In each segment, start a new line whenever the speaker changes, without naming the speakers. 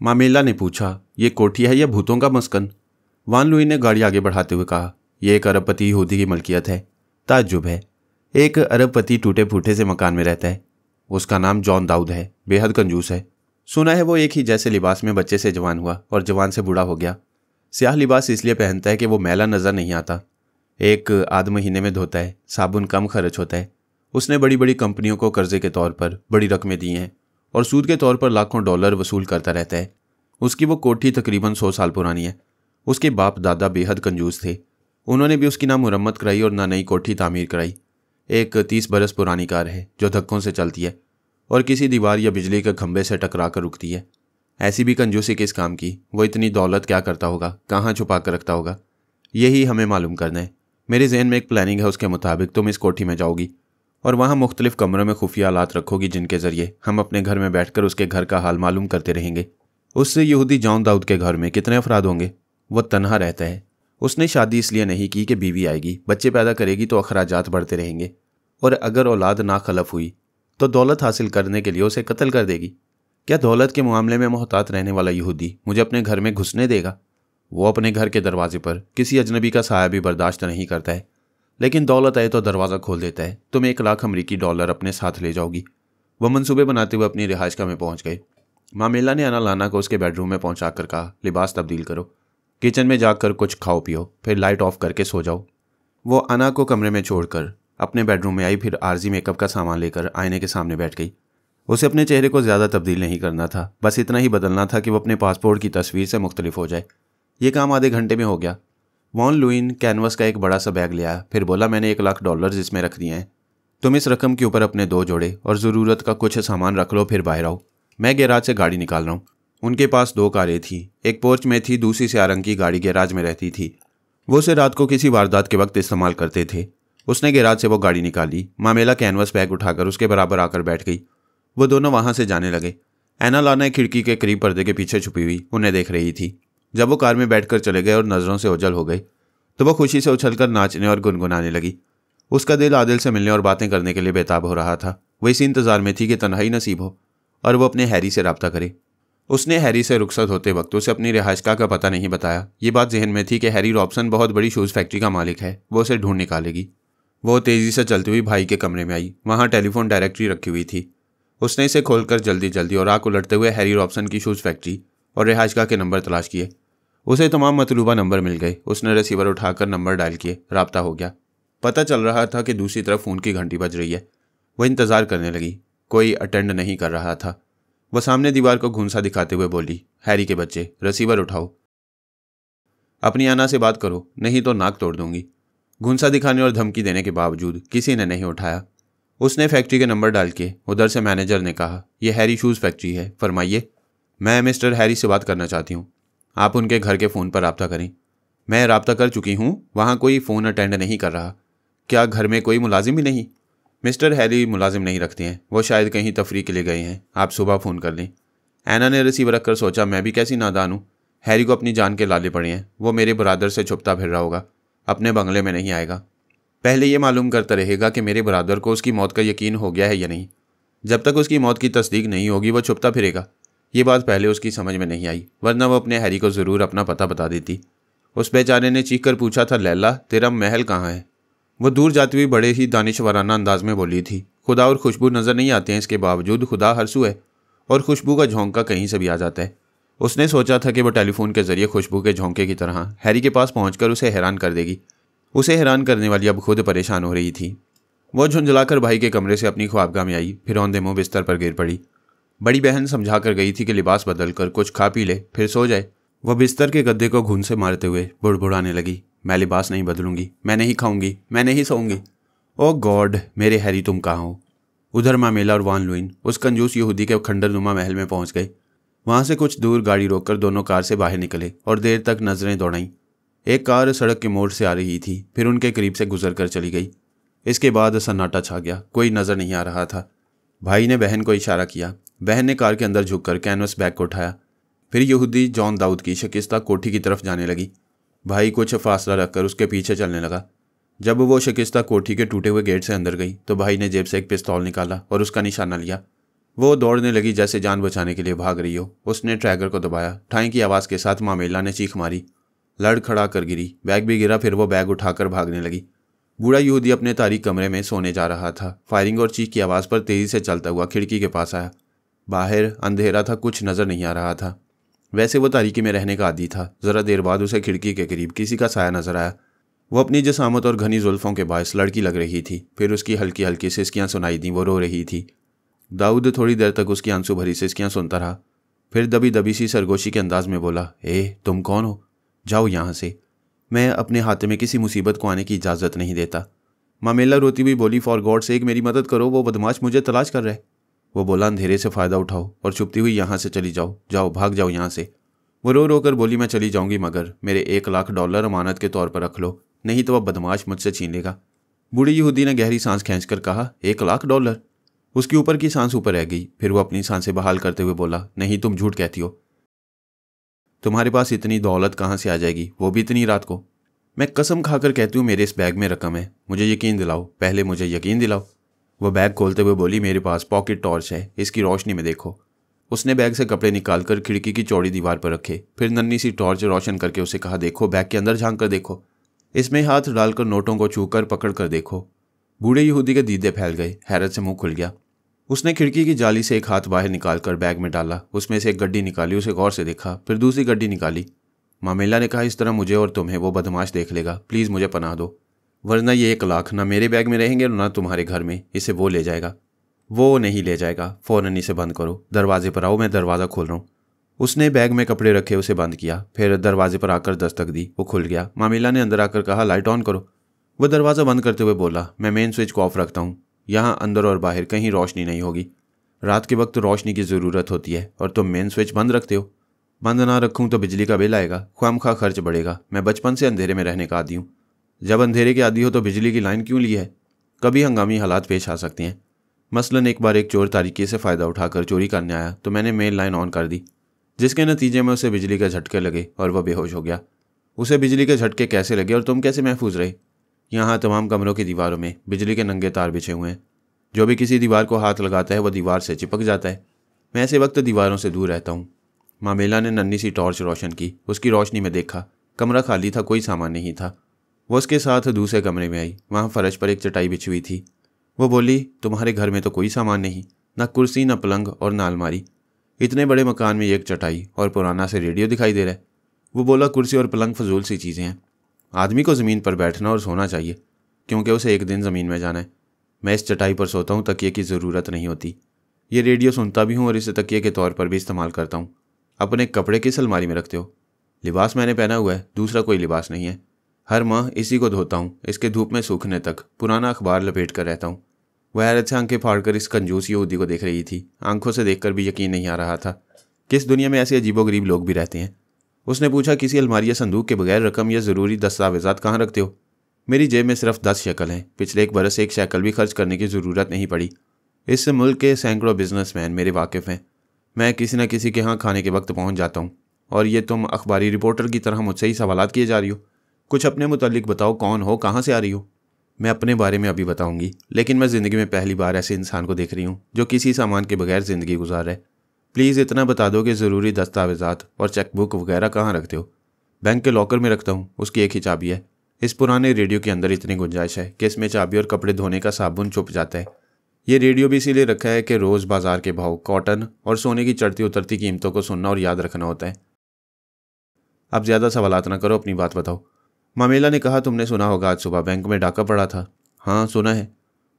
मामेला ने पूछा, ये कोठी है या भूतों का मस्कन? वान लुई ने गाड़ी आगे बढ़ाते हुए कहा, यह एक अरबपति यहूदी की मलकियत है। ताज्जुब है, एक अरबपति टूटे फूटे से मकान में रहता है। उसका नाम जॉन दाऊद है, बेहद कंजूस है। सुना है वो एक ही जैसे लिबास में बच्चे से जवान हुआ और जवान से बूढ़ा हो गया। स्याह लिबास इसलिए पहनता है कि वो मैला नजर नहीं आता। एक आध महीने में धोता है, साबुन कम खर्च होता है। उसने बड़ी बड़ी कंपनियों को कर्जे के तौर पर बड़ी रकमें दी हैं और सूद के तौर पर लाखों डॉलर वसूल करता रहता है। उसकी वो कोठी तकरीबन 100 साल पुरानी है। उसके बाप दादा बेहद कंजूस थे। उन्होंने भी उसकी ना मुरम्मत कराई और ना नई कोठी तामीर कराई। एक 30 बरस पुरानी कार है जो धक्कों से चलती है और किसी दीवार या बिजली के खंभे से टकरा कर रुकती है। ऐसी भी कंजूसी किस काम की? वो इतनी दौलत क्या करता होगा, कहाँ छुपा कर रखता होगा? यही हमें मालूम करना है। मेरे जहन में एक प्लानिंग है, उसके मुताबिक तुम इस कोठी में जाओगी और वहाँ मुख्तलिफ कमरों में खुफिया आलात रखोगी जिनके जरिए हम अपने घर में बैठकर उसके घर का हाल मालूम करते रहेंगे। उससे यहूदी जॉन दाऊद के घर में कितने अफराद होंगे? वो तन्हा रहता है। उसने शादी इसलिए नहीं की कि बीवी आएगी, बच्चे पैदा करेगी तो अखराजात बढ़ते रहेंगे और अगर औलाद ना खलफ हुई तो दौलत हासिल करने के लिए उसे कत्ल कर देगी। क्या दौलत के मामले में मोहतात रहने वाला यहूदी मुझे अपने घर में घुसने देगा? वो अपने घर के दरवाजे पर किसी अजनबी का साया भी बर्दाश्त नहीं करता है, लेकिन दौलत आए तो दरवाज़ा खोल देता है। तुम $1 लाख अमरीकी अपने साथ ले जाओगी। वह मंसूबे बनाते हुए अपनी रिहाइशगाह में पहुंच गए। मामेला ने आना लाना को उसके बेडरूम में पहुंचा कर कहा, लिबास तब्दील करो, किचन में जाकर कुछ खाओ पियो, फिर लाइट ऑफ करके सो जाओ। वो अना को कमरे में छोड़कर अपने बेडरूम में आई, फिर आर्जी मेकअप का सामान लेकर आईने के सामने बैठ गई। उसे अपने चेहरे को ज़्यादा तब्दील नहीं करना था, बस इतना ही बदलना था कि वो अपने पासपोर्ट की तस्वीर से मुख्तलिफ हो जाए। ये काम आधे घंटे में हो गया। वॉन लुइन कैनवस का एक बड़ा सा बैग ले आया, फिर बोला, मैंने $1 लाख इसमें रख दिए हैं। तुम इस रकम के ऊपर अपने 2 जोड़े और ज़रूरत का कुछ सामान रख लो, फिर बाहर आओ। मैं गैराज से गाड़ी निकाल रहा हूँ। उनके पास 2 कारें थी, एक पोर्च में थी, दूसरी स्याह रंग की गाड़ी गैराज में रहती थी। वो उसे रात को किसी वारदात के वक्त इस्तेमाल करते थे। उसने गैराज से वो गाड़ी निकाली। मामेला कैनवस बैग उठाकर उसके बराबर आकर बैठ गई। वो दोनों वहाँ से जाने लगे। एना लाना खिड़की के करीब पर्दे के पीछे छुपी हुई उन्हें देख रही थी। जब वो कार में बैठकर चले गए और नज़रों से ओझल हो गए तो वो खुशी से उछलकर नाचने और गुनगुनाने लगी। उसका दिल आदिल से मिलने और बातें करने के लिए बेताब हो रहा था। वो इसी इंतज़ार में थी कि तन्हाई नसीब हो और वो अपने हैरी से रब्ता करे। उसने हैरी से रुखसत होते वक्त उसे अपनी रिहाइशगाह का पता नहीं बताया। ये बात जहन में थी कि हैरी रॉबसन बहुत बड़ी शूज़ फैक्ट्री का मालिक है, वो उसे ढूंढ निकालेगी। वो तेज़ी से चलती हुई भाई के कमरे में आई। वहाँ टेलीफोन डायरेक्टरी रखी हुई थी। उसने इसे खोलकर जल्दी जल्दी और आँख उलटते हुए हैरी रॉबसन की शूज़ फैक्ट्री और रिहाइशगाह के नंबर तलाश किए। उसे तमाम मतलूबा नंबर मिल गए। उसने रिसीवर उठाकर नंबर डायल किए। राब्ता हो गया। पता चल रहा था कि दूसरी तरफ फ़ोन की घंटी बज रही है। वह इंतज़ार करने लगी। कोई अटेंड नहीं कर रहा था। वह सामने दीवार को घूंसा दिखाते हुए बोली, हैरी के बच्चे, रिसीवर उठाओ, अपनी आना से बात करो, नहीं तो नाक तोड़ दूंगी। घूंसा दिखाने और धमकी देने के बावजूद किसी ने नहीं उठाया। उसने फैक्ट्री के नंबर डाल के उधर से मैनेजर ने कहा, यह हैरी शूज़ फैक्ट्री है, फरमाइए। मैं मिस्टर हैरी से बात करना चाहती हूँ। आप उनके घर के फ़ोन पर रब्ता करें। मैं रब्ता कर चुकी हूँ, वहाँ कोई फ़ोन अटेंड नहीं कर रहा। क्या घर में कोई मुलाजिम ही नहीं? मिस्टर हैरी मुलाजिम नहीं रखते हैं, वो शायद कहीं तफरीह के लिए गए हैं। आप सुबह फ़ोन कर लें। एना ने रिसीवर रखकर सोचा, मैं भी कैसी नादान हूँ। हैरी को अपनी जान के लाले पड़े हैं। वो मेरे बरादर से छुपता फिर रहा होगा, अपने बंगले में नहीं आएगा। पहले ये मालूम करता रहेगा कि मेरे बरादर को उसकी मौत का यकीन हो गया है या नहीं। जब तक उसकी मौत की तस्दीक नहीं होगी वो छुपता फिरेगा। ये बात पहले उसकी समझ में नहीं आई, वरना वो अपने हैरी को ज़रूर अपना पता बता देती। उस बेचारे ने चीख कर पूछा था, लैला तेरा महल कहाँ है? वो दूर जाती हुई बड़े ही दानिशवराना अंदाज में बोली थी, खुदा और खुशबू नज़र नहीं आते हैं, इसके बावजूद खुदा हर सू है और खुशबू का झोंका कहीं से भी आ जाता है। उसने सोचा था कि वह टेलीफोन के जरिए खुशबू के झोंके की तरह हैरी के पास पहुंचकर उसे हैरान कर देगी। उसे हैरान करने वाली अब खुद परेशान हो रही थी। वो झुंझलाकर भाई के कमरे से अपनी ख्वाबगाह में आई, फिर औंधे मुँह बिस्तर पर गिर पड़ी। बड़ी बहन समझा कर गई थी कि लिबास बदल कर कुछ खा पी ले फिर सो जाए। वह बिस्तर के गद्दे को घून से मारते हुए बुड़बुड़ाने लगी, मैं लिबास नहीं बदलूंगी, मैं नहीं खाऊंगी, मैं नहीं सोऊंगी। ओ गॉड, मेरे हैरी तुम कहाँ हो? उधर मामेला और वान लुइन उस कंजूस यहूदी के खंडरनुमा महल में पहुंच गए। वहां से कुछ दूर गाड़ी रोककर दोनों कार से बाहर निकले और देर तक नजरें दौड़ाईं। एक कार सड़क के मोड़ से आ रही थी, फिर उनके करीब से गुजर कर चली गई। इसके बाद सन्नाटा छा गया, कोई नजर नहीं आ रहा था। भाई ने बहन को इशारा किया। बहन ने कार के अंदर झुककर कैनवस बैग को उठाया। फिर यहूदी जॉन दाऊद की शिकस्ता कोठी की तरफ जाने लगी। भाई कुछ फासला रखकर उसके पीछे चलने लगा। जब वो शिकस्ता कोठी के टूटे हुए गेट से अंदर गई तो भाई ने जेब से एक पिस्तौल निकाला और उसका निशाना लिया। वो दौड़ने लगी जैसे जान बचाने के लिए भाग रही हो। उसने ट्रैगर को दबाया। ठाई की आवाज़ के साथ मामेला ने चीख मारी, लड़खड़ा कर गिरी। बैग भी गिरा। फिर वो बैग उठाकर भागने लगी। बूढ़ा यहूदी अपने तारीख कमरे में सोने जा रहा था। फायरिंग और चीख की आवाज़ पर तेज़ी से चलता हुआ खिड़की के पास आया। बाहर अंधेरा था, कुछ नज़र नहीं आ रहा था। वैसे वो तारीकी में रहने का आदी था। ज़रा देर बाद उसे खिड़की के करीब किसी का साया नजर आया। वो अपनी जसामत और घनी जुल्फ़ों के बायस लड़की लग रही थी। फिर उसकी हल्की हल्की सिसकियाँ सुनाई दी। वो रो रही थी। दाऊद थोड़ी देर तक उसकी आंसू भरी सिसकियाँ सुनता रहा। फिर दबी दबी सी सरगोशी के अंदाज में बोला, तुम कौन हो? जाओ यहाँ से। मैं अपने हाथ में किसी मुसीबत को आने की इजाज़त नहीं देता। मामेला रोती हुई बोली, फॉर गॉड सेक मेरी मदद करो, वो बदमाश मुझे तलाश कर रहा है। वो बोला, अंधेरे से फ़ायदा उठाओ और छुपती हुई यहाँ से चली जाओ। जाओ, भाग जाओ यहाँ से। वो रो रो कर बोली, मैं चली जाऊँगी, मगर मेरे $1,00,000 अमानत के तौर पर रख लो, नहीं तो वह बदमाश मुझसे छीन लेगा। बूढ़ी यहूदी ने गहरी सांस खींचकर कहा, $1,00,000? उसकी ऊपर की सांस ऊपर रह गई। फिर वो अपनी सांसें बहाल करते हुए बोला, नहीं, तुम झूठ कहती हो। तुम्हारे पास इतनी दौलत कहाँ से आ जाएगी, वो भी इतनी रात को? मैं कसम खाकर कहती हूँ मेरे इस बैग में रकम है। मुझे यकीन दिलाओ, पहले मुझे यकीन दिलाओ। वो बैग खोलते हुए बोली, मेरे पास पॉकेट टॉर्च है, इसकी रोशनी में देखो। उसने बैग से कपड़े निकालकर खिड़की की चौड़ी दीवार पर रखे। फिर नन्ही सी टॉर्च रोशन करके उसे कहा, देखो, बैग के अंदर झांक कर देखो। इसमें हाथ डालकर नोटों को छूकर पकड़ कर देखो। बूढ़े यहूदी के दीदे फैल गए। हैरत से मुंह खुल गया। उसने खिड़की की जाली से एक हाथ बाहर निकालकर बैग में डाला। उसमें से एक गड्डी निकाली, उसे गौर से देखा। फिर दूसरी गड्डी निकाली। मामेला ने कहा, इस तरह मुझे और तुम्हें वो बदमाश देख लेगा। प्लीज़ मुझे पनाह दो, वरना ये $1,00,000 ना मेरे बैग में रहेंगे और ना तुम्हारे घर में। इसे वो ले जाएगा। वो नहीं ले जाएगा। फ़ौरन इसे बंद करो। दरवाजे पर आओ, मैं दरवाज़ा खोल रहा हूँ। उसने बैग में कपड़े रखे, उसे बंद किया। फिर दरवाजे पर आकर दस्तक दी। वो खुल गया। मामेला ने अंदर आकर कहा, लाइट ऑन करो। वो दरवाज़ा बंद करते हुए बोला, मैं मेन स्विच को ऑफ रखता हूँ। यहाँ अंदर और बाहर कहीं रोशनी नहीं होगी। रात के वक्त रोशनी की ज़रूरत होती है और तुम मेन स्विच बंद रखते हो। बंद ना रखूँ तो बिजली का बिल आएगा, ख्वामखा खर्च बढ़ेगा। मैं बचपन से अंधेरे में रहने का आदी हूँ। जब अंधेरे के आदी हो तो बिजली की लाइन क्यों ली है? कभी हंगामी हालात पेश आ सकते हैं। मसलन एक बार एक चोर तारीकी से फ़ायदा उठाकर चोरी करने आया तो मैंने मेन लाइन ऑन कर दी, जिसके नतीजे में उसे बिजली के झटके लगे और वह बेहोश हो गया। उसे बिजली के झटके कैसे लगे और तुम कैसे महफूज रहे? यहाँ तमाम कमरों की दीवारों में बिजली के नंगे तार बिछे हुए हैं। जो भी किसी दीवार को हाथ लगाता है वह दीवार से चिपक जाता है। मैं ऐसे वक्त दीवारों से दूर रहता हूँ। मामेला ने नन्ही सी टॉर्च रोशन की। उसकी रोशनी में देखा। कमरा खाली था, कोई सामान नहीं था। वो उसके साथ दूसरे कमरे में आई। वहाँ फर्श पर एक चटाई बिछी हुई थी। वो बोली, तुम्हारे घर में तो कोई सामान नहीं, न कुर्सी, न पलंग और न अलमारी। इतने बड़े मकान में एक चटाई और पुराना से रेडियो दिखाई दे रहा है। वो बोला, कुर्सी और पलंग फजूल सी चीज़ें हैं। आदमी को ज़मीन पर बैठना और सोना चाहिए, क्योंकि उसे एक दिन ज़मीन में जाना है। मैं इस चटाई पर सोता हूँ, तकिए की ज़रूरत नहीं होती। ये रेडियो सुनता भी हूँ और इसे तकिए के तौर पर भी इस्तेमाल करता हूँ। अपने कपड़े किस अलमारी में रखते हो? लिबास मैंने पहना हुआ है, दूसरा कोई लिबास नहीं है। हर माह इसी को धोता हूँ, इसके धूप में सूखने तक। पुराना अखबार लपेट कर रहता हूँ। वह हैरत से आंखें फाड़कर इस कंजूस यहूदी को देख रही थी। आंखों से देखकर भी यकीन नहीं आ रहा था। किस दुनिया में ऐसे अजीबोगरीब लोग भी रहते हैं। उसने पूछा, किसी अलमारी या संदूक के बगैर रकम या ज़रूरी दस्तावेज़ात कहाँ रखते हो? मेरी जेब में सिर्फ 10 शेकल हैं। पिछले एक बरस 1 शेकल भी खर्च करने की ज़रूरत नहीं पड़ी। इस मुल्क के सैकड़ों बिजनेसमैन मेरे वाकिफ़ हैं। मैं किसी न किसी के यहाँ खाने के वक्त पहुँच जाता हूँ, और ये तुम अखबारी रिपोर्टर की तरह मुझसे ही सवालात किए जा रही हो। कुछ अपने मुतालिक बताओ, कौन हो, कहाँ से आ रही हो? मैं अपने बारे में अभी बताऊंगी, लेकिन मैं ज़िंदगी में पहली बार ऐसे इंसान को देख रही हूँ जो किसी सामान के बगैर ज़िंदगी गुजार रहा है। प्लीज़ इतना बता दो कि ज़रूरी दस्तावेज़ात और चेकबुक वगैरह कहाँ रखते हो? बैंक के लॉकर में रखता हूँ, उसकी एक ही चाबी है। इस पुराने रेडियो के अंदर इतनी गुंजाइश है कि इसमें चाबी और कपड़े धोने का साबुन छुप जाता है। ये रेडियो भी इसीलिए रखा है कि रोज़ बाजार के भाव, कॉटन और सोने की चढ़ती उतरती कीमतों को सुनना और याद रखना होता है। अब ज़्यादा सवालात ना करो, अपनी बात बताओ। मामेला ने कहा, तुमने सुना होगा आज सुबह बैंक में डाका पड़ा था। हाँ, सुना है।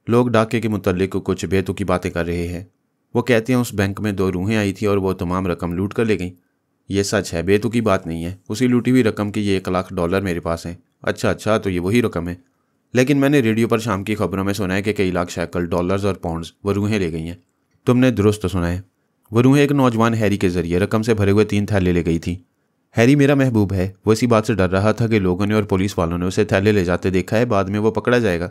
लोग डाके के मुतल्लिक कुछ बेतुकी बातें कर रहे हैं। वो कहते हैं उस बैंक में 2 रूहें आई थी और वो तमाम रकम लूट कर ले गई। ये सच है, बेतुकी बात नहीं है। उसी लूटी हुई रकम की ये $1,00,000 मेरे पास है। अच्छा, तो ये वही रकम है। लेकिन मैंने रेडियो पर शाम की खबरों में सुना है कि कई लाख शेकल, डॉलर्स और पाउंड्स वो रूहें ले गई हैं। तुमने दुरुस्त सुना है। वो रूहें एक नौजवान हैरी के जरिए रकम से भरे हुए 3 थैले ले गई थी। हैरी मेरा महबूब है। वो इसी बात से डर रहा था कि लोगों ने और पुलिस वालों ने उसे थैले ले जाते देखा है, बाद में वो पकड़ा जाएगा।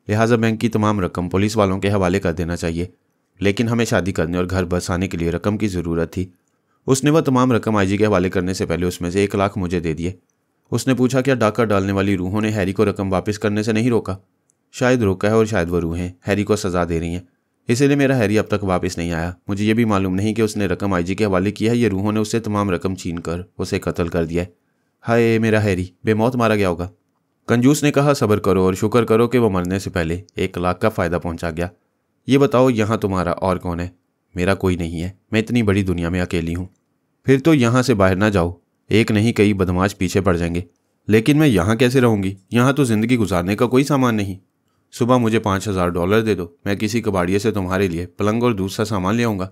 लिहाजा बैंक की तमाम रकम पुलिस वालों के हवाले कर देना चाहिए। लेकिन हमें शादी करने और घर बसाने के लिए रकम की ज़रूरत थी। उसने वह तमाम रकम आईजी के हवाले करने से पहले उसमें से 1,00,000 मुझे दे दिए। उसने पूछा, क्या डाका डालने वाली रूहों ने हैरी को रकम वापस करने से नहीं रोका? शायद रोका है और शायद वो रूहें हैरी को सज़ा दे रही हैं। इसीलिए मेरा हैरी अब तक वापस नहीं आया। मुझे ये भी मालूम नहीं कि उसने रकम आईजी के हवाले की है या रूहों ने उससे तमाम रकम छीन कर उसे कत्ल कर दिया है। हाय मेरा हैरी बेमौत मारा गया होगा। कंजूस ने कहा, सब्र करो और शुक्र करो कि वो मरने से पहले 1 लाख का फ़ायदा पहुंचा गया। ये बताओ यहाँ तुम्हारा और कौन है? मेरा कोई नहीं है, मैं इतनी बड़ी दुनिया में अकेली हूँ। फिर तो यहाँ से बाहर ना जाओ, एक नहीं कई बदमाश पीछे पड़ जाएंगे। लेकिन मैं यहाँ कैसे रहूँगी? यहाँ तो ज़िंदगी गुजारने का कोई सामान नहीं। सुबह मुझे $5000 दे दो, मैं किसी कबाड़िए से तुम्हारे लिए पलंग और दूसरा सामान ले आऊँगा।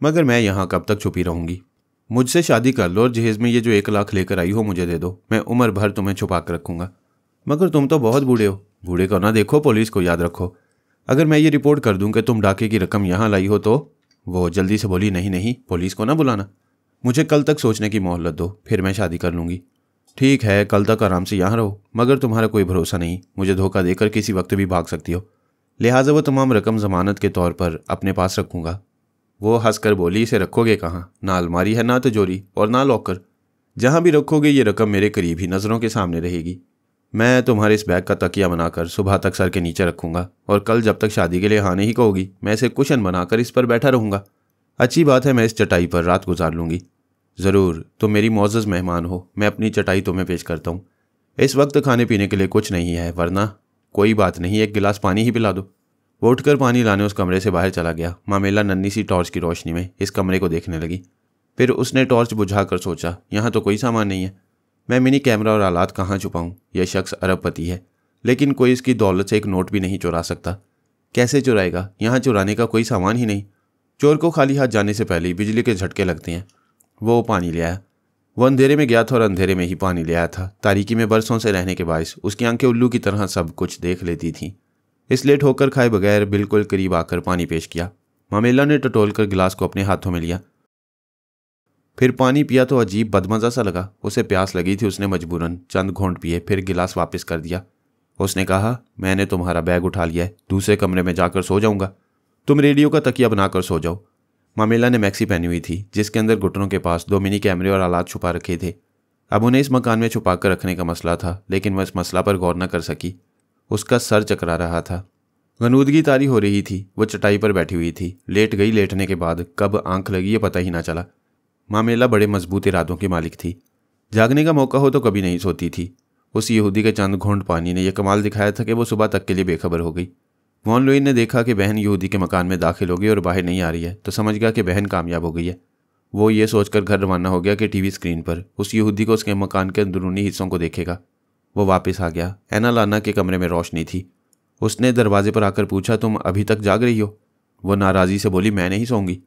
मगर मैं यहाँ कब तक छुपी रहूँगी? मुझसे शादी कर लो और जहेज में ये जो 1 लाख लेकर आई हो मुझे दे दो, मैं उम्र भर तुम्हें छुपा कर रखूँगा। मगर तुम तो बहुत बूढ़े हो। बूढ़े को ना देखो, पुलिस को याद रखो। अगर मैं ये रिपोर्ट कर दूं कि तुम डाके की रकम यहाँ लाई हो तो? वो जल्दी से बोली, नहीं नहीं, पुलिस को ना बुलाना। मुझे कल तक सोचने की मोहलत दो, फिर मैं शादी कर लूँगी। ठीक है, कल तक आराम से यहाँ रहो, मगर तुम्हारा कोई भरोसा नहीं, मुझे धोखा देकर किसी वक्त भी भाग सकती हो। लिहाजा वो तमाम रकम ज़मानत के तौर पर अपने पास रखूँगा। वो हंसकर बोली, इसे रखोगे कहाँ? ना अलमारी है, ना तिजोरी और ना लॉकर। जहाँ भी रखोगे ये रकम मेरे करीब ही नज़रों के सामने रहेगी। मैं तुम्हारे इस बैग का तकिया बनाकर सुबह तक सर के नीचे रखूँगा और कल जब तक शादी के लिए हाँ नहीं कहोगी मैं इसे कुशन बनाकर इस पर बैठा रहूँगा। अच्छी बात है, मैं इस चटाई पर रात गुजार लूँगी। ज़रूर, तुम मेरी मोअज़्ज़ज़ मेहमान हो, मैं अपनी चटाई तुम्हें पेश करता हूँ। इस वक्त खाने पीने के लिए कुछ नहीं है, वरना कोई बात नहीं, 1 गिलास पानी ही पिला दो। वो उठकर पानी लाने उस कमरे से बाहर चला गया। मामेला नन्ही सी टॉर्च की रोशनी में इस कमरे को देखने लगी। फिर उसने टॉर्च बुझाकर सोचा, यहाँ तो कोई सामान नहीं है, मैं मिनी कैमरा और आलात कहाँ छुपाऊँ? यह शख्स अरबपति है, लेकिन कोई इसकी दौलत से एक नोट भी नहीं चुरा सकता। कैसे चुराएगा? यहाँ चुराने का कोई सामान ही नहीं। चोर को खाली हाथ जाने से पहले ही बिजली के झटके लगते हैं। वो पानी ले आया। वो अंधेरे में गया था और अंधेरे में ही पानी ले आया था। तारीकी में बरसों से रहने के बायस उसकी आंखें उल्लू की तरह सब कुछ देख लेती थीं, इसलिए ठोकर खाए बगैर बिल्कुल करीब आकर पानी पेश किया। मामेला ने टटोल कर गिलास को अपने हाथों में लिया, फिर पानी पिया तो अजीब बदमज़ा सा लगा। उसे प्यास लगी थी, उसने मजबूरन चंद घोंट पिए, फिर गिलास वापस कर दिया। उसने कहा, मैंने तुम्हारा बैग उठा लिया है, दूसरे कमरे में जाकर सो जाऊंगा, तुम रेडियो का तकिया बनाकर सो जाओ। मामेला ने मैक्सी पहनी हुई थी जिसके अंदर घुटनों के पास 2 मिनी कैमरे और आलात छुपा रखे थे। अब उन्हें इस मकान में छुपा कर रखने का मसला था, लेकिन वह इस मसला पर गौर न कर सकी। उसका सर चकरा रहा था, गनूदगी तारी हो रही थी। वो चटाई पर बैठी हुई थी, लेट गई। लेटने के बाद कब आंख लगी ये पता ही ना चला। मामेला बड़े मजबूत इरादों की मालिक थी, जागने का मौका हो तो कभी नहीं सोती थी। उस यहूदी के चंद घोंट पानी ने यह कमाल दिखाया था कि वो सुबह तक के लिए बेखबर हो गई। वॉन लुई ने देखा कि बहन यहूदी के मकान में दाखिल हो गई और बाहर नहीं आ रही है, तो समझ गया कि बहन कामयाब हो गई है। वो ये सोचकर घर रवाना हो गया कि टीवी स्क्रीन पर उस यहूदी को उसके मकान के अंदरूनी हिस्सों को देखेगा। वो वापस आ गया। एना लाना के कमरे में रोशनी थी। उसने दरवाजे पर आकर पूछा, तुम अभी तक जाग रही हो? वो नाराज़ी से बोली, मैं नहीं सोऊंगी।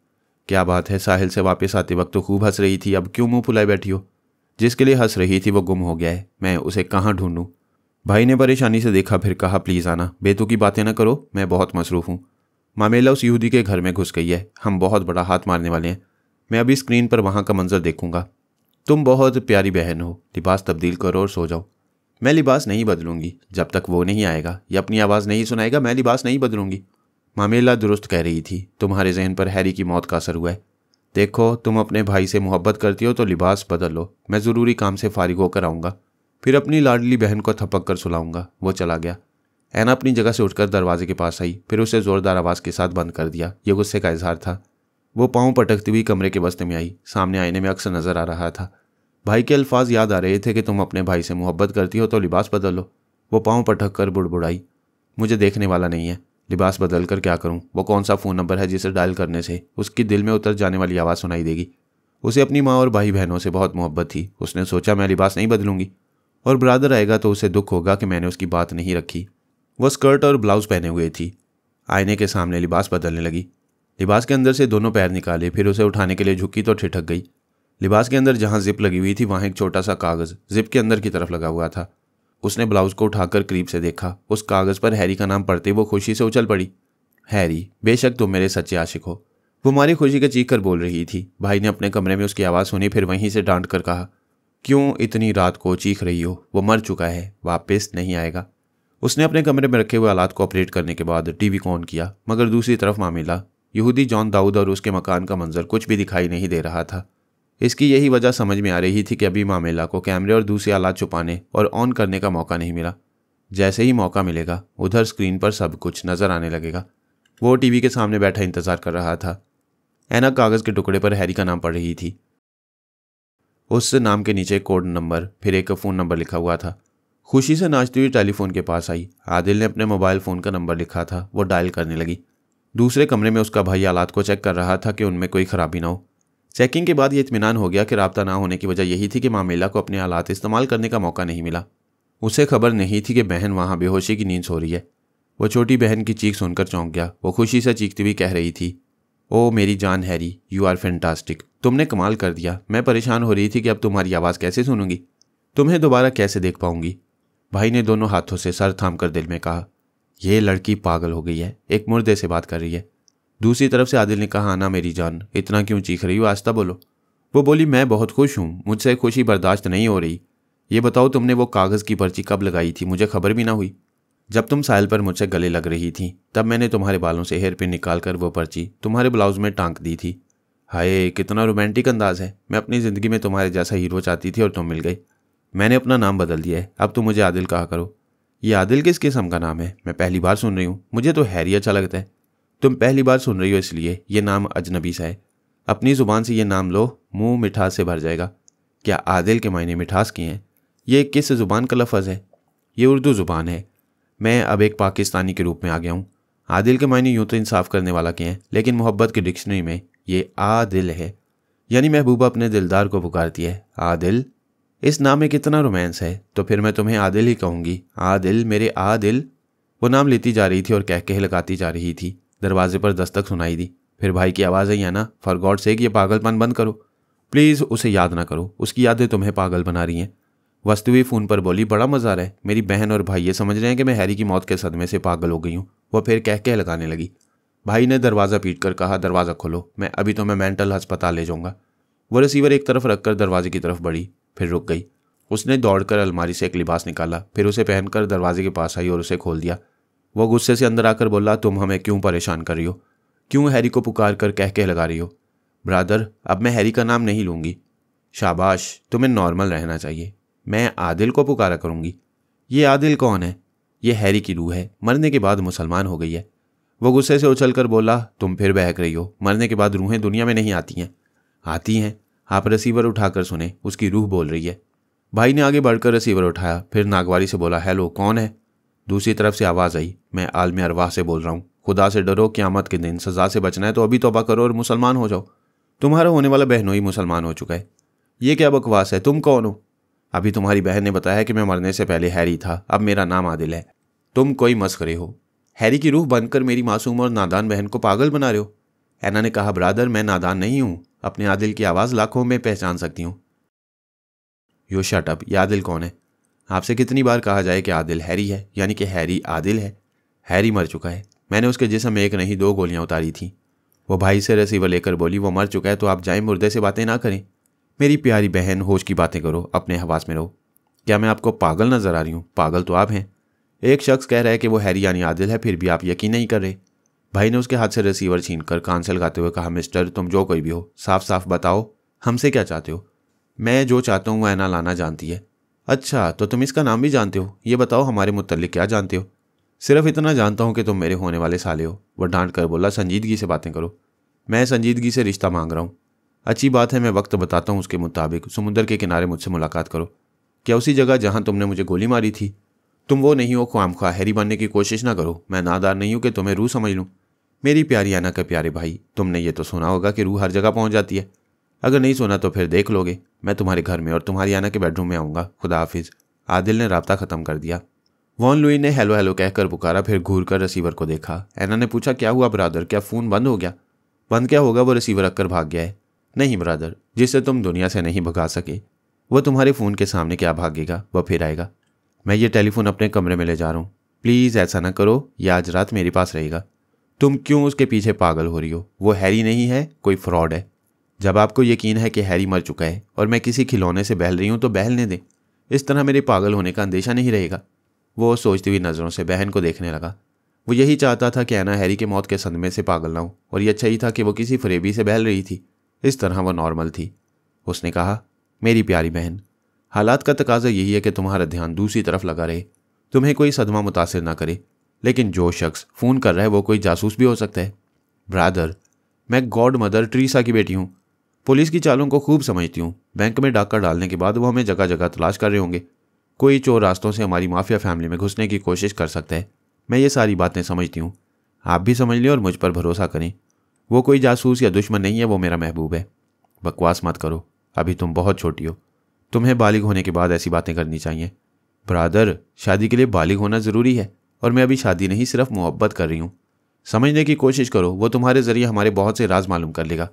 क्या बात है, साहिल से वापस आते वक्त तो खूब हंस रही थी, अब क्यों मुंह फुलाए बैठी हो? जिसके लिए हंस रही थी वो गुम हो गया है, मैं उसे कहाँ ढूंढूं? भाई ने परेशानी से देखा, फिर कहा, प्लीज़ आना, बेतुकी बातें ना करो, मैं बहुत मसरूफ़ हूँ। मामेला उस यहूदी के घर में घुस गई है, हम बहुत बड़ा हाथ मारने वाले हैं। मैं अभी स्क्रीन पर वहाँ का मंजर देखूंगा। तुम बहुत प्यारी बहन हो, लिबास तब्दील करो और सो जाओ। मैं लिबास नहीं बदलूंगी जब तक वो नहीं आएगा या अपनी आवाज़ नहीं सुनाएगा, मैं लिबास नहीं बदलूंगी। मामेला दुरुस्त कह रही थी, तुम्हारे जहन पर हैरी की मौत का असर हुआ है। देखो, तुम अपने भाई से मोहब्बत करती हो तो लिबास बदल लो, मैं ज़रूरी काम से फारिग होकर आऊँगा, फिर अपनी लाडली बहन को थपक कर सुलाऊंगा। वो चला गया। ऐना अपनी जगह से उठकर दरवाजे के पास आई, फिर उसे ज़ोरदार आवाज़ के साथ बंद कर दिया। ये गुस्से का इजहार था। वो पाँव पटकती हुई कमरे के बस्ते में आई। सामने आईने में अक्सर नज़र आ रहा था। भाई के अल्फाज याद आ रहे थे कि तुम अपने भाई से मोहब्बत करती हो तो लिबास बदल लो। वो पाँव पटक कर बुड़बुड़ाई, मुझे देखने वाला नहीं है, लिबास बदल कर क्या करूं? वो कौन सा फ़ोन नंबर है जिसे डायल करने से उसकी दिल में उतर जाने वाली आवाज़ सुनाई देगी? उसे अपनी माँ और भाई बहनों से बहुत मोहब्बत थी। उसने सोचा, मैं लिबास नहीं बदलूंगी, और ब्रादर आएगा तो उसे दुख होगा कि मैंने उसकी बात नहीं रखी। वो स्कर्ट और ब्लाउज़ पहने हुए थी। आईने के सामने लिबास बदलने लगी। लिबास के अंदर से दोनों पैर निकाले, फिर उसे उठाने के लिए झुकी तो ठिठक गई। लिबास के अंदर जहाँ जिप लगी हुई थी वहाँ एक छोटा सा कागज़ जिप के अंदर की तरफ लगा हुआ था। उसने ब्लाउज़ को उठाकर करीब से देखा। उस कागज़ पर हैरी का नाम पढ़ते वो खुशी से उछल पड़ी। हैरी, बेशक तुम मेरे सच्चे आशिक हो, वो मारी खुशी के चीख कर बोल रही थी। भाई ने अपने कमरे में उसकी आवाज़ सुनी, फिर वहीं से डांट कर कहा, क्यों इतनी रात को चीख रही हो? वो मर चुका है, वापस नहीं आएगा। उसने अपने कमरे में रखे हुए आलात को ऑपरेट करने के बाद टीवी को ऑन किया, मगर दूसरी तरफ मामेला, यहूदी जॉन दाऊद और उसके मकान का मंजर कुछ भी दिखाई नहीं दे रहा था। इसकी यही वजह समझ में आ रही थी कि अभी मामेला को कैमरे और दूसरे आलात छुपाने और ऑन करने का मौका नहीं मिला। जैसे ही मौका मिलेगा उधर स्क्रीन पर सब कुछ नजर आने लगेगा। वो टीवी के सामने बैठा इंतजार कर रहा था। ऐना कागज के टुकड़े पर हैरी का नाम पढ़ रही थी। उस नाम के नीचे कोड नंबर, फिर एक फ़ोन नंबर लिखा हुआ था। खुशी से नाचती हुई टेलीफोन के पास आई। आदिल ने अपने मोबाइल फ़ोन का नंबर लिखा था, वो डायल करने लगी। दूसरे कमरे में उसका भाई हालात को चेक कर रहा था कि उनमें कोई खराबी ना हो। चेकिंग के बाद ये इत्मीनान हो गया कि राब्ता ना होने की वजह यही थी कि मामेला को अपने हालात इस्तेमाल करने का मौका नहीं मिला। उसे खबर नहीं थी कि बहन वहाँ बेहोशी की नींद सो रही है। वो छोटी बहन की चीख सुनकर चौंक गया। वो खुशी से चीखती हुई कह रही थी, ओ मेरी जान हैरी, यू आर फैंटास्टिक। तुमने कमाल कर दिया। मैं परेशान हो रही थी कि अब तुम्हारी आवाज़ कैसे सुनूंगी, तुम्हें दोबारा कैसे देख पाऊंगी। भाई ने दोनों हाथों से सर थाम कर दिल में कहा, यह लड़की पागल हो गई है, एक मुर्दे से बात कर रही है। दूसरी तरफ से आदिल ने कहा, आना मेरी जान, इतना क्यों चीख रही हो, आस्ता बोलो। वो बोली, मैं बहुत खुश हूँ, मुझसे खुशी बर्दाश्त नहीं हो रही। ये बताओ तुमने वो कागज़ की पर्ची कब लगाई थी, मुझे खबर भी ना हुई। जब तुम साहिल पर मुझसे गले लग रही थी तब मैंने तुम्हारे बालों से हेयर पिन निकाल कर वो पर्ची तुम्हारे ब्लाउज में टांक दी थी। हाय कितना रोमांटिक अंदाज है। मैं अपनी ज़िंदगी में तुम्हारे जैसा हीरो चाहती थी और तुम मिल गई। मैंने अपना नाम बदल दिया है, अब तुम मुझे आदिल कहा करो। ये आदिल किस किस्म का नाम है, मैं पहली बार सुन रही हूँ। मुझे तो हैरी अच्छा लगता है। तुम पहली बार सुन रही हो इसलिए ये नाम अजनबी सा है। अपनी ज़ुबान से ये नाम लो, मुंह मिठास से भर जाएगा। क्या आदिल के मायने मिठास की हैं? ये किस ज़ुबान का लफ्ज़ है? ये उर्दू ज़ुबान है। मैं अब एक पाकिस्तानी के रूप में आ गया हूँ। आदिल के मायने यूँ तो इंसाफ करने वाला के हैं, लेकिन मोहब्बत की डिक्शनरी में ये आदिल है, यानी महबूबा अपने दिलदार को पुकारती है, आदिल। इस नाम में कितना रोमांस है, तो फिर मैं तुम्हें आदिल ही कहूँगी। आदिल, मेरे आदिल। वो नाम लेती जा रही थी और कह कह लगाती जा रही थी। दरवाजे पर दस्तक सुनाई दी। फिर भाई की आवाज़ आई, आना, फॉर गॉड सेक ये पागलपन बंद करो प्लीज़। उसे याद ना करो, उसकी यादें तुम्हें पागल बना रही हैं। वस्तुवी फ़ोन पर बोली, बड़ा मज़ा आ रहा है। मेरी बहन और भाई ये समझ रहे हैं कि मैं हैरी की मौत के सदमे से पागल हो गई हूँ। वह फिर कह कह लगाने लगी। भाई ने दरवाज़ा पीट कर कहा, दरवाज़ा खोलो, मैं अभी तो मैं मेंटल अस्पताल ले जाऊँगा। वो रिसीवर एक तरफ रखकर दरवाजे की तरफ बढ़ी, फिर रुक गई। उसने दौड़कर अलमारी से एक लिबास निकाला, फिर उसे पहनकर दरवाजे के पास आई और उसे खोल दिया। वो गुस्से से अंदर आकर बोला, तुम हमें क्यों परेशान कर रही हो, क्यों हैरी को पुकार कर कह कह लगा रही हो? ब्रादर, अब मैं हैरी का नाम नहीं लूँगी। शाबाश, तुम्हें नॉर्मल रहना चाहिए। मैं आदिल को पुकारा करूँगी। ये आदिल कौन है? ये हैरी की रूह है, मरने के बाद मुसलमान हो गई है। वो गुस्से से उछलकर बोला, तुम फिर बहक रही हो। मरने के बाद रूहें दुनिया में नहीं आती हैं। आती हैं, आप रिसीवर उठाकर सुने, उसकी रूह बोल रही है। भाई ने आगे बढ़कर रिसीवर उठाया, फिर नागवारी से बोला, हेलो, कौन है? दूसरी तरफ से आवाज़ आई, मैं आलम अरवाह से बोल रहा हूँ। खुदा से डरो, क़यामत के दिन सज़ा से बचना है तो अभी तौबा करो और मुसलमान हो जाओ। तुम्हारा होने वाला बहनोई मुसलमान हो चुका है। ये क्या बकवास है? तुम कौन हो? अभी तुम्हारी बहन ने बताया कि मैं मरने से पहले हैरी था, अब मेरा नाम आदिल है। तुम कोई मस्खरे हो। हैरी की रूह बनकर मेरी मासूम और नादान बहन को पागल बना रहे हो। ऐना ने कहा, ब्रादर, मैं नादान नहीं हूँ, अपने आदिल की आवाज़ लाखों में पहचान सकती हूँ। यो शट अप। ये आदिल कौन है? आपसे कितनी बार कहा जाए कि आदिल हैरी है, यानी कि हैरी आदिल है। हैरी मर चुका है। मैंने उसके जिस्म में एक नहीं 2 गोलियां उतारी थी। वो भाई से रिसीवर लेकर बोली, वो मर चुका है तो आप जाएं, मुर्दे से बातें ना करें। मेरी प्यारी बहन, होश की बातें करो, अपने हवास में रहो। क्या मैं आपको पागल नजर आ रही हूँ? पागल तो आप हैं। एक शख्स कह रहा है कि वो हैरी यानी आदिल है, फिर भी आप यकीन नहीं कर रहे। भाई ने उसके हाथ से रिसीवर छीनकर कान से लगाते हुए कहा, मिस्टर, तुम जो कोई भी हो, साफ साफ बताओ, हमसे क्या चाहते हो? मैं जो चाहता हूँ वो ऐना लाना जानती है। अच्छा, तो तुम इसका नाम भी जानते हो? ये बताओ, हमारे मुत्तल्लिक क्या जानते हो? सिर्फ इतना जानता हूँ कि तुम मेरे होने वाले साले हो। वह डांट कर बोला, संजीदगी से बातें करो। मैं संजीदगी से रिश्ता मांग रहा हूँ। अच्छी बात है, मैं वक्त बताता हूँ, उसके मुताबिक समुद्र के किनारे मुझसे मुलाकात करो। क्या उसी जगह जहाँ तुमने मुझे गोली मारी थी? तुम वो नहीं हो, ख्वामख्वाह हैरी बनने की कोशिश ना करो। मैं नादार नहीं हूँ कि तुम्हें रूह समझ लूँ। मेरी प्यारी ऐना के प्यारे भाई, तुमने ये तो सुना होगा कि रूह हर जगह पहुँच जाती है। अगर नहीं सुना तो फिर देख लोगे। मैं तुम्हारे घर में और तुम्हारी ऐना के बेडरूम में आऊँगा। खुदा हाफिज़। आदिल ने राब्ता ख़त्म कर दिया। वॉन लुई ने हेलो हेलो कहकर पुकारा, फिर घूर कर रिसीवर को देखा। ऐना ने पूछा, क्या हुआ ब्रादर, क्या फ़ोन बंद हो गया? बंद क्या होगा, वो रिसीवर रखकर भाग गया है। नहीं ब्रादर, जिससे तुम दुनिया से नहीं भगा सके, वह तुम्हारे फ़ोन के सामने क्या भागेगा, वह फिर आएगा। मैं ये टेलीफोन अपने कमरे में ले जा रहा हूँ। प्लीज़ ऐसा ना करो, यह आज रात मेरे पास रहेगा। तुम क्यों उसके पीछे पागल हो रही हो? वो हैरी नहीं है, कोई फ्रॉड है। जब आपको यकीन है कि हैरी मर चुका है और मैं किसी खिलौने से बहल रही हूँ तो बहलने दें। इस तरह मेरे पागल होने का अंदेशा नहीं रहेगा। वो सोचती हुई नज़रों से बहन को देखने लगा। वो यही चाहता था कि ऐना हैरी के मौत के सदमे से पागल ना हो, और ये अच्छा ही था कि वो किसी फरेबी से बहल रही थी। इस तरह वो नॉर्मल थी। उसने कहा, मेरी प्यारी बहन, हालात का तकाजा यही है कि तुम्हारा ध्यान दूसरी तरफ लगा रहे, तुम्हें कोई सदमा मुतासिर ना करे, लेकिन जो शख्स फ़ोन कर रहा है वो कोई जासूस भी हो सकता है। ब्रदर, मैं गॉड मदर टेरेसा की बेटी हूँ। पुलिस की चालों को खूब समझती हूँ। बैंक में डाका डालने के बाद वो हमें जगह जगह तलाश कर रहे होंगे। कोई चोर रास्तों से हमारी माफिया फैमिली में घुसने की कोशिश कर सकता है। मैं ये सारी बातें समझती हूँ। आप भी समझ लें और मुझ पर भरोसा करें। वो कोई जासूस या दुश्मन नहीं है, वो मेरा महबूब है। बकवास मत करो, अभी तुम बहुत छोटी हो। तुम्हें बालिग होने के बाद ऐसी बातें करनी चाहिए। ब्रदर, शादी के लिए बालिग होना ज़रूरी है, और मैं अभी शादी नहीं, सिर्फ मोहब्बत कर रही हूँ। समझने की कोशिश करो, वो तुम्हारे ज़रिए हमारे बहुत से राज मालूम कर लेगा।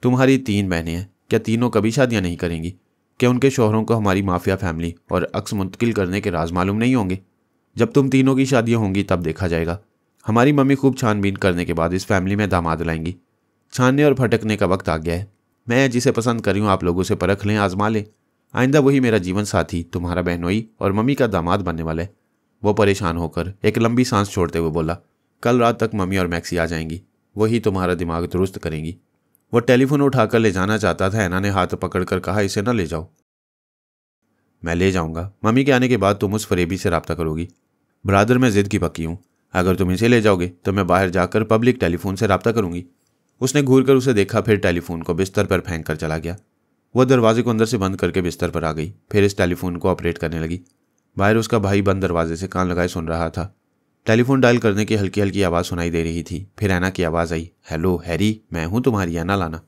तुम्हारी 3 बहनें हैं, क्या तीनों कभी शादियाँ नहीं करेंगी? क्या उनके शौहरों को हमारी माफिया फैमिली और अक्स मुंतकिल करने के राज मालूम नहीं होंगे? जब तुम तीनों की शादियाँ होंगी तब देखा जाएगा। हमारी मम्मी खूब छानबीन करने के बाद इस फैमिली में दामाद लाएंगी। छानने और भटकने का वक्त आ गया है। मैं जिसे पसंद कर रही हूँ आप लोगों से परख लें, आजमा लें। आइंदा वही मेरा जीवन साथी, तुम्हारा बहनोई और मम्मी का दामाद बनने वाला है। वो परेशान होकर एक लंबी सांस छोड़ते हुए बोला, कल रात तक मम्मी और मैक्सी आ जाएंगी, वही तुम्हारा दिमाग दुरुस्त करेंगी। वो टेलीफोन उठाकर ले जाना चाहता था। ऐना ने हाथ पकड़कर कहा, इसे ना ले जाओ। मैं ले जाऊंगा। मम्मी के आने के बाद तुम उस फरेबी से रब्ता करोगी। ब्रदर, मैं जिद की पक्की हूँ। अगर तुम इसे ले जाओगे तो मैं बाहर जाकर पब्लिक टेलीफोन से रब्ता करूंगी। उसने घूर कर उसे देखा, फिर टेलीफोन को बिस्तर पर फेंक कर चला गया। वह दरवाजे को अंदर से बंद करके बिस्तर पर आ गई, फिर इस टेलीफोन को ऑपरेट करने लगी। बाहर उसका भाई बंद दरवाजे से कान लगाए सुन रहा था। टेलीफोन डायल करने की हल्की हल्की आवाज़ सुनाई दे रही थी। फिर ऐना की आवाज़ आई, हेलो हैरी, मैं हूँ तुम्हारी ऐना लाना।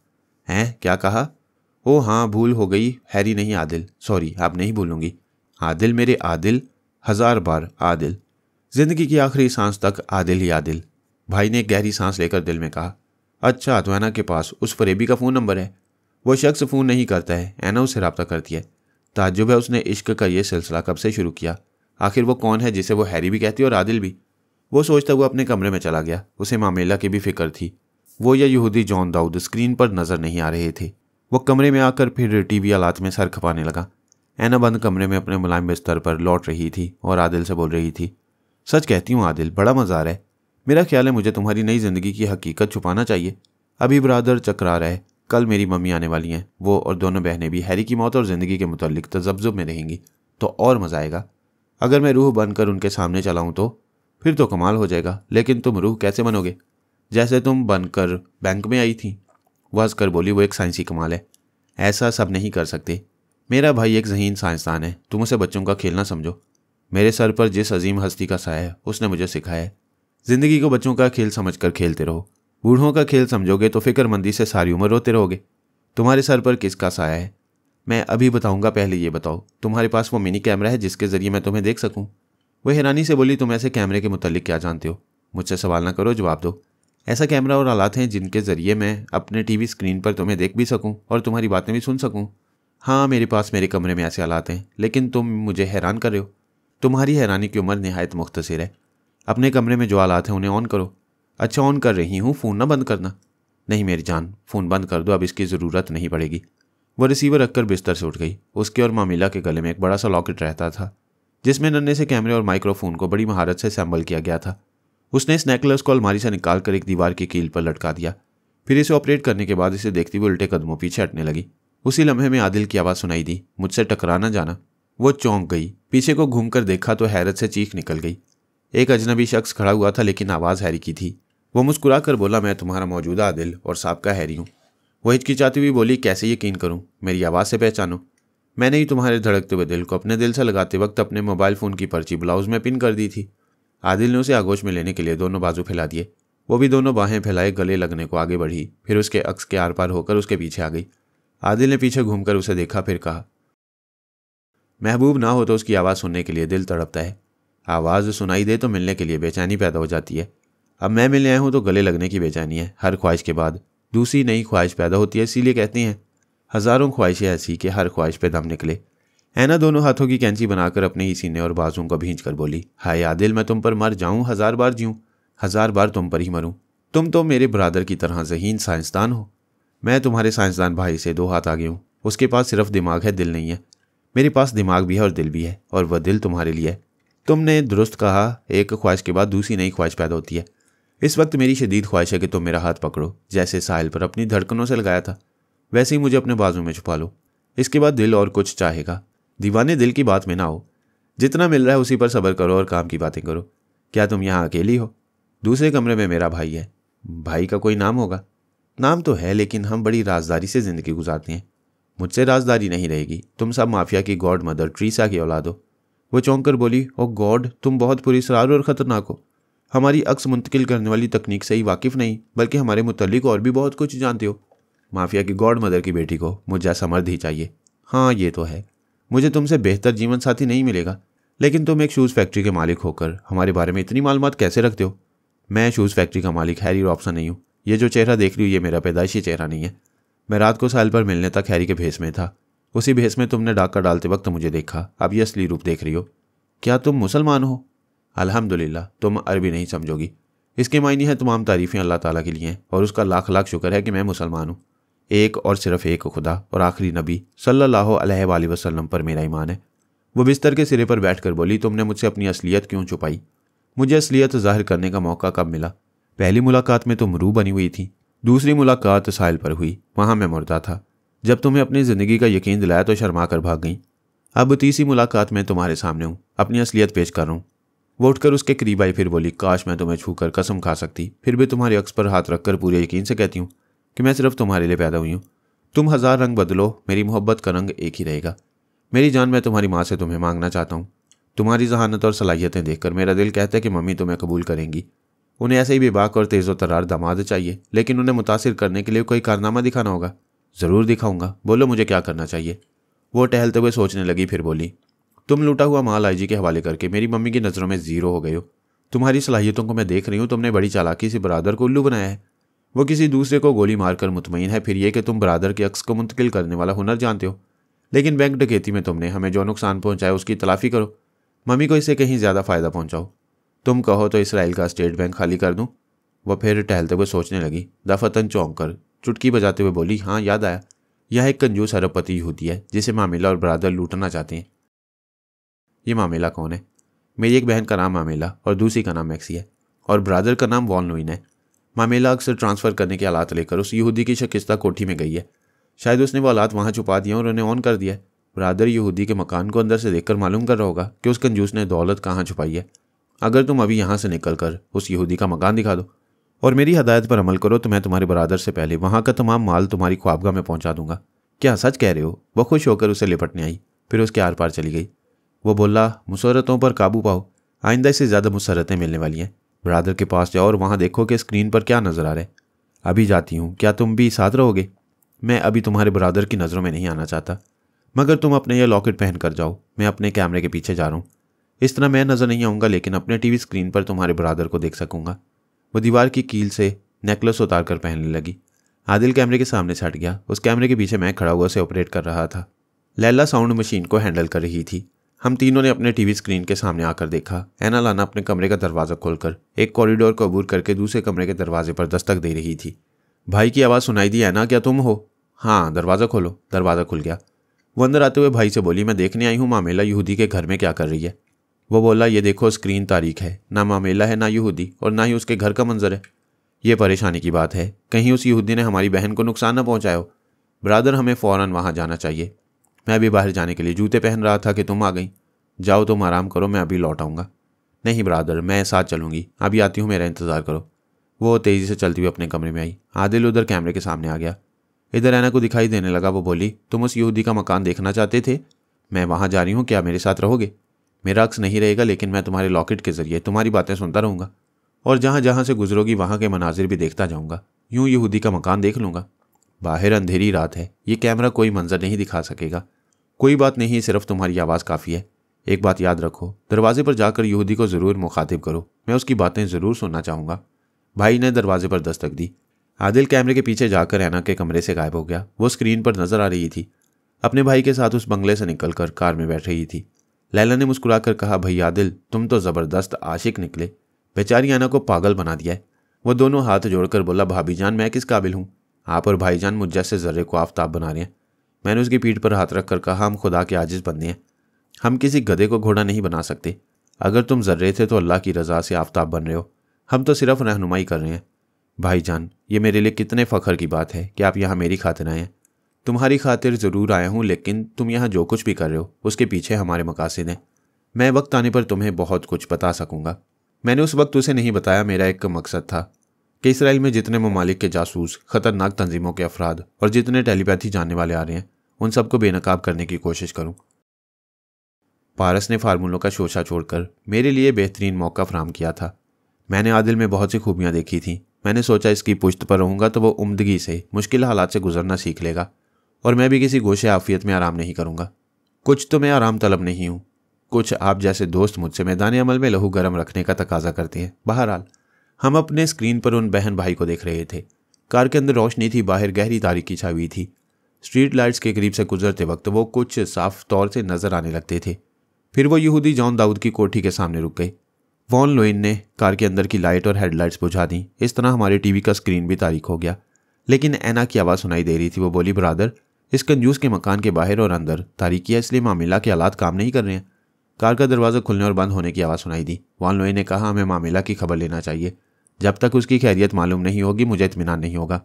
हैं, क्या कहा? ओ हाँ, भूल हो गई, हैरी नहीं आदिल। सॉरी, आप नहीं भूलूंगी। आदिल, मेरे आदिल, 1000 बार आदिल। जिंदगी की आखिरी सांस तक आदिल ही आदिल। भाई ने एक गहरी सांस लेकर दिल में कहा, अच्छा, तो ऐना के पास उस फरेबी का फ़ोन नंबर है। वो शख्स फ़ोन नहीं करता है, ऐना उससे रब्ता करती है। ताज्जुब है, उसने इश्क का ये सिलसिला कब से शुरू किया? आखिर वो कौन है जिसे वो हैरी भी कहती है और आदिल भी? वो सोचता हुआ अपने कमरे में चला गया। उसे मामेला की भी फिक्र थी। वो या यहूदी जॉन दाऊद स्क्रीन पर नजर नहीं आ रहे थे। वो कमरे में आकर फिर टीवी आलात में सर खपाने लगा। ऐना बंद कमरे में अपने मुलायम बिस्तर पर लौट रही थी और आदिल से बोल रही थी, सच कहती हूँ आदिल, बड़ा मज़ा आ रहा है। मेरा ख्याल है मुझे तुम्हारी नई जिंदगी की हकीकत छुपाना चाहिए। अभी ब्रदर चकरा रहा है। कल मेरी मम्मी आने वाली हैं। वो और दोनों बहनें भी हैरी की मौत और ज़िंदगी के मुताल्लिक तजब्जुब में रहेंगी, तो और मज़ा आएगा। अगर मैं रूह बनकर उनके सामने चलाऊँ तो फिर तो कमाल हो जाएगा। लेकिन तुम रूह कैसे बनोगे? जैसे तुम बनकर बैंक में आई थी। वह हंसकर बोली, वो एक साइंसी कमाल है। ऐसा सब नहीं कर सकते। मेरा भाई एक ज़हीन साइंसदान है, तुम उसे बच्चों का खेल ना समझो। मेरे सर पर जिस अजीम हस्ती का साया है उसने मुझे सिखाया है, ज़िंदगी को बच्चों का खेल समझकर खेलते रहो। बूढ़ों का खेल समझोगे तो फिक्रमंदी से सारी उम्र रोते रहोगे। तुम्हारे सर पर किसका साया है? मैं अभी बताऊंगा, पहले ये बताओ, तुम्हारे पास वो मिनी कैमरा है जिसके ज़रिए मैं तुम्हें देख सकूं? वह हैरानी से बोली, तुम ऐसे कैमरे के मुताल्लिक क्या जानते हो? मुझसे सवाल ना करो, जवाब दो। ऐसा कैमरा और आलात हैं जिनके ज़रिए मैं अपने टीवी स्क्रीन पर तुम्हें देख भी सकूं और तुम्हारी बातें भी सुन सकूं। हाँ, मेरे पास मेरे कमरे में ऐसे आलात हैं, लेकिन तुम मुझे हैरान कर रहे हो। तुम्हारी हैरानी की उम्र नहायत मुख्तसर है। अपने कमरे में जो आलात हैं उन्हें ऑन करो। अच्छा, ऑन कर रही हूँ, फ़ोन ना बंद करना। नहीं मेरी जान, फ़ोन बंद कर दो, अब इसकी ज़रूरत नहीं पड़ेगी। वह रिसीवर रखकर बिस्तर से उठ गई। उसके और मामिला के गले में एक बड़ा सा लॉकेट रहता था जिसमें नन्हे से कैमरे और माइक्रोफोन को बड़ी महारत से असेंबल किया गया था। उसने इस नेकलेस को अलमारी से निकालकर एक दीवार की कील पर लटका दिया। फिर इसे ऑपरेट करने के बाद इसे देखती हुई उल्टे कदमों पीछे हटने लगी। उसी लम्हे में आदिल की आवाज़ सुनाई दी, मुझसे टकरा ना जाना। वो चौंक गई। पीछे को घूमकर देखा तो हैरत से चीख निकल गई। एक अजनबी शख्स खड़ा हुआ था, लेकिन आवाज़ हैरी की थी। वो मुस्कुरा कर बोला, मैं तुम्हारा मौजूदा आदिल और साबका हैरी हूँ। वो हिचकिचाती हुई बोली, कैसे यकीन करूँ? मेरी आवाज़ से पहचानो। मैंने ही तुम्हारे धड़कते हुए दिल को अपने दिल से लगाते वक्त अपने मोबाइल फ़ोन की पर्ची ब्लाउज में पिन कर दी थी। आदिल ने उसे आगोश में लेने के लिए दोनों बाजू फैला दिए। वो भी दोनों बाहें फैलाए गले लगने को आगे बढ़ी, फिर उसके अक्स के आर पार होकर उसके पीछे आ गई। आदिल ने पीछे घूमकर उसे देखा, फिर कहा, महबूब ना हो तो उसकी आवाज़ सुनने के लिए दिल तड़पता है। आवाज़ सुनाई दे तो मिलने के लिए बेचैनी पैदा हो जाती है। अब मैं मिलने आया हूँ तो गले लगने की बेचैनी है। हर ख्वाहिश के बाद दूसरी नई ख्वाहिश पैदा होती है, इसीलिए कहते हैं हज़ारों ख्वाहिशें ऐसी कि हर ख्वाहिश पे दम निकले। ऐना दोनों हाथों की कैंची बनाकर अपने ही सीने और बाजुओं को भींच कर बोली, हाय आदिल, मैं तुम पर मर जाऊं, 1000 बार जीऊं, 1000 बार तुम पर ही मरूं। तुम तो मेरे ब्रदर की तरह ज़हीन साइंसदान हो। मैं तुम्हारे साइंसदान भाई से 2 हाथ आगे हूँ। उसके पास सिर्फ दिमाग है, दिल नहीं है। मेरे पास दिमाग भी है और दिल भी है, और वह दिल तुम्हारे लिए है। तुमने दुरुस्त कहा, एक ख्वाहिश के बाद दूसरी नई ख्वाहिश पैदा होती है। इस वक्त मेरी शदीद ख्वाहिश है कि तुम मेरा हाथ पकड़ो, जैसे साहिल पर अपनी धड़कनों से लगाया था, वैसे ही मुझे अपने बाजू में छुपा लो। इसके बाद दिल और कुछ चाहेगा। दीवाने दिल की बात में ना हो। जितना मिल रहा है उसी पर सब्र करो और काम की बातें करो। क्या तुम यहाँ अकेली हो? दूसरे कमरे में मेरा भाई है। भाई का कोई नाम होगा? नाम तो है, लेकिन हम बड़ी राजदारी से ज़िंदगी गुजारते हैं। मुझसे राजदारी नहीं रहेगी। तुम सब माफिया की गॉड मदर ट्रीसा की औलाद हो। वो चौंक कर बोली, ओ गॉड, तुम बहुत पुरस्कार और ख़तरनाक हो। हमारी अक्स मुंतकिल करने वाली तकनीक से ही वाकिफ़ नहीं, बल्कि हमारे मुतल्लिक और भी बहुत कुछ जानते हो। माफिया की गॉड मदर की बेटी को मुझ जैसा मर्द ही चाहिए। हाँ, ये तो है। मुझे तुमसे बेहतर जीवन साथी नहीं मिलेगा, लेकिन तुम एक शूज़ फैक्ट्री के मालिक होकर हमारे बारे में इतनी मालूमात कैसे रखते हो? मैं शूज़ फैक्ट्री का मालिक हैरी रॉबसन नहीं हूँ। ये जो चेहरा देख रही हो, ये मेरा पैदाइशी चेहरा नहीं है। मैं रात को साहिल पर मिलने तक हैरी के भेस में था। उसी भेस में तुमने डाका डालते वक्त मुझे देखा। अब ये असली रूप देख रही हो। क्या तुम मुसलमान हो? अल्हम्दुलिल्लाह, तुम अरबी नहीं समझोगी। इसके मायने हैं तमाम तारीफ़ें अल्लाह ताला के लिए हैं, और उसका लाख लाख शुक्र है कि मैं मुसलमान हूँ। एक और सिर्फ एक खुदा और आखिरी नबी सल्लल्लाहु अलैहि वसल्लम पर मेरा ईमान है। वो बिस्तर के सिरे पर बैठकर बोली, तुमने मुझसे अपनी असलियत क्यों छुपाई? मुझे असलियत जाहिर करने का मौका कब मिला? पहली मुलाकात में तुम रूह बनी हुई थी। दूसरी मुलाकात साहिल पर हुई, वहाँ मैं मुर्दा था। जब तुम्हें अपनी ज़िंदगी का यकीन दिलाया तो शर्मा कर भाग गई। अब तीसरी मुलाकात में तुम्हारे सामने हूँ, अपनी असलियत पेश कर रहा हूँ। वो उठकर उसके करीब आई, फिर बोली, काश मैं तुम्हें छूकर कसम खा सकती, फिर भी तुम्हारी अक्स पर हाथ रखकर पूरे यकीन से कहती हूँ कि मैं सिर्फ तुम्हारे लिए पैदा हुई हूँ। तुम हज़ार रंग बदलो, मेरी मोहब्बत का रंग एक ही रहेगा। मेरी जान, मैं तुम्हारी माँ से तुम्हें मांगना चाहता हूँ। तुम्हारी जहानत और सलाहियतें देखकर मेरा दिल कहता है कि मम्मी तुम्हें कबूल करेंगी। उन्हें ऐसे ही बेबाक और तेज़ो तर्रार दामाद चाहिए, लेकिन उन्हें मुतासिर करने के लिए कोई कारनामा दिखाना होगा। ज़रूर दिखाऊंगा, बोलो मुझे क्या करना चाहिए? वो टहलते हुए सोचने लगी, फिर बोली, तुम लूटा हुआ माल आईजी के हवाले करके मेरी मम्मी की नज़रों में ज़ीरो हो गए हो। तुम्हारी सलाहियतों को मैं देख रही हूँ। तुमने बड़ी चालाकी से बरादर को उल्लू बनाया है। वो किसी दूसरे को गोली मारकर मुतमईन है, फिर यह कि तुम बरादर के अक्स को मुंतकिल करने वाला हुनर जानते हो। लेकिन बैंक डकैती में तुमने हमें जो नुकसान पहुंचाया उसकी तलाफ़ी करो। मम्मी को इससे कहीं ज़्यादा फ़ायदा पहुंचाओ। तुम कहो तो इसराइल का स्टेट बैंक खाली कर दूं? वह फिर टहलते हुए सोचने लगी। दफातन चौंक कर चुटकी बजाते हुए बोली, हाँ याद आया, यह एक कंजूस अरबपति यहूदी है जिसे मामेला और बरादर लूटना चाहते हैं। ये मामेला कौन है? मेरी एक बहन का नाम मामेला और दूसरी का नाम मैक्सी है, और ब्रादर का नाम वॉन लुइन है। मामेला अक्सर ट्रांसफ़र करने के आलात लेकर उस यहूदी की शिकस्ता कोठी में गई है। शायद उसने वो आलात वहाँ छुपा दिया और उन्हें ऑन कर दिया। ब्रादर यहूदी के मकान को अंदर से देखकर मालूम कर रहा होगा कि उस कंजूस ने दौलत कहाँ छुपाई है। अगर तुम अभी यहाँ से निकल कर उस यहूदी का मकान दिखा दो और मेरी हदायत पर अमल करो तो मैं तुम्हारे बरादर से पहले वहाँ का तमाम माल तुम्हारी ख्वाबगाह में पहुँचा दूंगा। क्या सच कह रहे हो? वह खुश होकर उसे लिपटने आई, फिर उसके आर पार चली गई। वो बोला, मुसरतों पर काबू पाओ, आइंदा से ज़्यादा मुसरतें मिलने वाली हैं। ब्रादर के पास जाओ और वहाँ देखो कि स्क्रीन पर क्या नज़र आ रहा है। अभी जाती हूँ, क्या तुम भी साथ रहोगे? मैं अभी तुम्हारे ब्रादर की नज़रों में नहीं आना चाहता, मगर तुम अपने यह लॉकेट पहन कर जाओ। मैं अपने कैमरे के पीछे जा रहा हूँ। इस तरह मैं नज़र नहीं आऊँगा, लेकिन अपने टीवी स्क्रीन पर तुम्हारे ब्रादर को देख सकूँगा। वो दीवार की कील से नेकलेस उतार कर पहनने लगी। आदिल कैमरे के सामने से हट गया। उस कैमरे के पीछे मैं खड़ा हुआ उसे ऑपरेट कर रहा था। लैला साउंड मशीन को हैंडल कर रही थी। हम तीनों ने अपने टीवी स्क्रीन के सामने आकर देखा। ऐना लाना अपने कमरे का दरवाज़ा खोलकर एक कॉरिडोर को अबूर करके दूसरे कमरे के दरवाजे पर दस्तक दे रही थी। भाई की आवाज़ सुनाई दी, ऐना क्या तुम हो? हाँ, दरवाज़ा खोलो। दरवाज़ा खुल गया। वो अंदर आते हुए भाई से बोली, मैं देखने आई हूँ मामेला यहूदी के घर में क्या कर रही है। वो बोला, ये देखो स्क्रीन तारीख है, ना मामेला है ना यहूदी, और ना ही उसके घर का मंजर है। ये परेशानी की बात है, कहीं उस यहूदी ने हमारी बहन को नुकसान न पहुंचाया हो। ब्रादर, हमें फ़ौरन वहाँ जाना चाहिए। मैं अभी बाहर जाने के लिए जूते पहन रहा था कि तुम आ गई। जाओ, तुम आराम करो, मैं अभी लौट आऊँगा। नहीं ब्रादर, मैं साथ चलूँगी, अभी आती हूँ, मेरा इंतज़ार करो। वो तेज़ी से चलती हुई अपने कमरे में आई। आदिल उधर कैमरे के सामने आ गया। इधर ऐना को दिखाई देने लगा। वो बोली, तुम उस यहूदी का मकान देखना चाहते थे? मैं वहाँ जा रही हूँ, क्या मेरे साथ रहोगे? मेरा अक्स नहीं रहेगा, लेकिन मैं तुम्हारे लॉकेट के ज़रिए तुम्हारी बातें सुनता रहूँगा, और जहाँ जहाँ से गुजरोगी वहाँ के मनाजिर भी देखता जाऊँगा। यूँ यहूदी का मकान देख लूँगा। बाहर अंधेरी रात है, ये कैमरा कोई मंजर नहीं दिखा सकेगा। कोई बात नहीं, सिर्फ तुम्हारी आवाज़ काफ़ी है। एक बात याद रखो, दरवाजे पर जाकर यहूदी को ज़रूर मुखातिब करो, मैं उसकी बातें ज़रूर सुनना चाहूँगा। भाई ने दरवाजे पर दस्तक दी। आदिल कैमरे के पीछे जाकर ऐना के कमरे से गायब हो गया। वो स्क्रीन पर नजर आ रही थी। अपने भाई के साथ उस बंगले से निकलकर कार में बैठ रही थी। लैला ने मुस्कुराकर कहा, भाई आदिल, तुम तो ज़बरदस्त आशिक निकले। बेचारी ऐना को पागल बना दिया है। वो दोनों हाथ जोड़कर बोला, भाभी जान, मैं किस काबिल हूँ? आप और भाईजान मुझ जैसे ज़र्रे को आफताब बना रहे हैं। मैंने उसकी पीठ पर हाथ रखकर कहा, हम खुदा के आजिज़ बंदे हैं, हम किसी गधे को घोड़ा नहीं बना सकते। अगर तुम ज़र्रे थे तो अल्लाह की रज़ा से आफताब बन रहे हो, हम तो सिर्फ रहनुमाई कर रहे हैं। भाईजान, ये मेरे लिए कितने फ़ख्र की बात है कि आप यहाँ मेरी खातिर आए हैं। तुम्हारी खातिर ज़रूर आया हूँ, लेकिन तुम यहाँ जो कुछ भी कर रहे हो उसके पीछे हमारे मकासद हैं। मैं वक्त आने पर तुम्हें बहुत कुछ बता सकूँगा। मैंने उस वक्त उसे नहीं बताया मेरा एक मकसद था कि इसराइल में जितने ममालिक के जासूस, खतरनाक तंजीमों के अफराद और जितने टेलीपैथी जानने वाले आ रहे हैं उन सबको बेनकाब करने की कोशिश करूं। पारस ने फार्मूलों का शोशा छोड़कर मेरे लिए बेहतरीन मौका फराहम किया था। मैंने आदिल में बहुत सी खूबियां देखी थी। मैंने सोचा इसकी पुश्त पर रहूंगा तो वो उम्दगी से मुश्किल हालात से गुजरना सीख लेगा और मैं भी किसी गोशे आफियत में आराम नहीं करूंगा। कुछ तो मैं आराम तलब नहीं हूं, कुछ आप जैसे दोस्त मुझसे मैदान अमल में लहू गर्म रखने का तकाजा करते हैं। बहरहाल हम अपने स्क्रीन पर उन बहन भाई को देख रहे थे। कार के अंदर रोशनी थी, बाहर गहरी तारीकी छाई हुई थी। स्ट्रीट लाइट्स के करीब से गुजरते वक्त वो कुछ साफ तौर से नजर आने लगते थे। फिर वो यहूदी जॉन दाऊद की कोठी के सामने रुक गए। वॉन लोइन ने कार के अंदर की लाइट और हेडलाइट्स बुझा दी। इस तरह हमारे टीवी का स्क्रीन भी तारीक हो गया। लेकिन ऐना की आवाज़ सुनाई दे रही थी। वो बोली, ब्रादर, इस कंजूस के मकान के बाहर और अंदर तारीकी है, इसलिए मामिला के हालात काम नहीं कर रहे हैं। कार का दरवाज़ा खुलने और बंद होने की आवाज़ सुनाई दी। वॉन लोइन ने कहा, हमें मामिला की खबर लेना चाहिए। जब तक उसकी खैरियत मालूम नहीं होगी मुझे इत्मीनान नहीं होगा।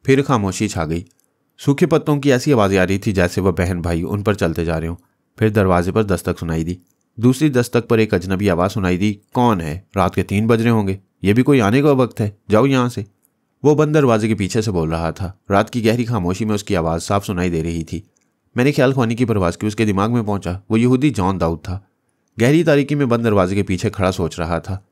फिर खामोशी छा गई। सूखे पत्तों की ऐसी आवाज़ें आ रही थी जैसे वह बहन भाई उन पर चलते जा रहे हों। फिर दरवाजे पर दस्तक सुनाई दी। दूसरी दस्तक पर एक अजनबी आवाज़ सुनाई दी, कौन है? रात के 3 बज रहे होंगे, ये भी कोई आने का वक्त है, जाओ यहाँ से। वो बंद दरवाजे के पीछे से बोल रहा था। रात की गहरी खामोशी में उसकी आवाज़ साफ सुनाई दे रही थी। मैंने ख्याल ख्वानी की परवाज़ की। उसके दिमाग में पहुंचा वो यहूदी जॉन दाऊद था। गहरी तारीकी में बंद दरवाजे के पीछे खड़ा सोच रहा था,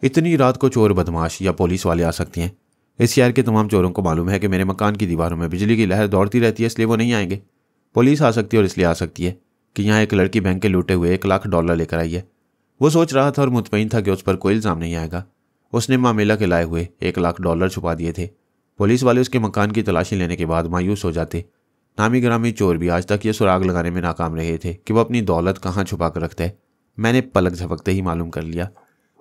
इतनी रात को चोर, बदमाश या पुलिस वाले आ सकते हैं। इस शहर के तमाम चोरों को मालूम है कि मेरे मकान की दीवारों में बिजली की लहर दौड़ती रहती है, इसलिए वो नहीं आएंगे। पुलिस आ सकती है और इसलिए आ सकती है कि यहाँ एक लड़की बैंक के लूटे हुए $1,00,000 लेकर आई है। वो सोच रहा था और मुतमईन था कि उस पर कोई इल्ज़ाम नहीं आएगा। उसने मामिला के लाए हुए $1,00,000 छुपा दिए थे। पुलिस वाले उसके मकान की तलाशी लेने के बाद मायूस हो जाते। नामी ग्रामी चोर भी आज तक ये सुराग लगाने में नाकाम रहे थे कि वो अपनी दौलत कहाँ छुपा कर रखता है। मैंने पलक झपकते ही मालूम कर लिया।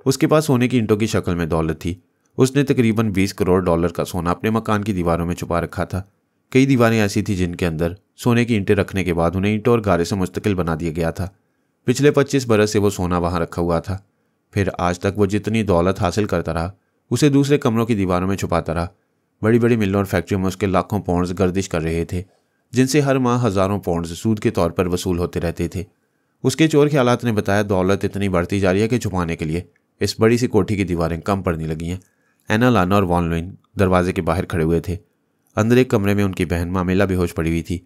उसके पास सोने की ईंटों की शक्ल में दौलत थी। उसने तकरीबन $20 करोड़ का सोना अपने मकान की दीवारों में छुपा रखा था। कई दीवारें ऐसी थी जिनके अंदर सोने की ईंटें रखने के बाद उन्हें ईंटों और गारे से मुस्तकिल बना दिया गया था। पिछले 25 बरस से वो सोना वहाँ रखा हुआ था। फिर आज तक वो जितनी दौलत हासिल करता रहा उसे दूसरे कमरों की दीवारों में छुपाता रहा। बड़ी बड़ी मिलों और फैक्ट्रियों में उसके लाखों पाउंड्स गर्दिश कर रहे थे, जिनसे हर माह हज़ारों पाउंड्स सूद के तौर पर वसूल होते रहते थे। उसके चोर ख्यालात ने बताया दौलत इतनी बढ़ती जा रही है कि छुपाने के लिए इस बड़ी सी कोठी की दीवारें कम पड़ने लगी हैं। एना लाना और वॉन लोइन दरवाजे के बाहर खड़े हुए थे। अंदर एक कमरे में उनकी बहन मामिला बेहोश पड़ी हुई थी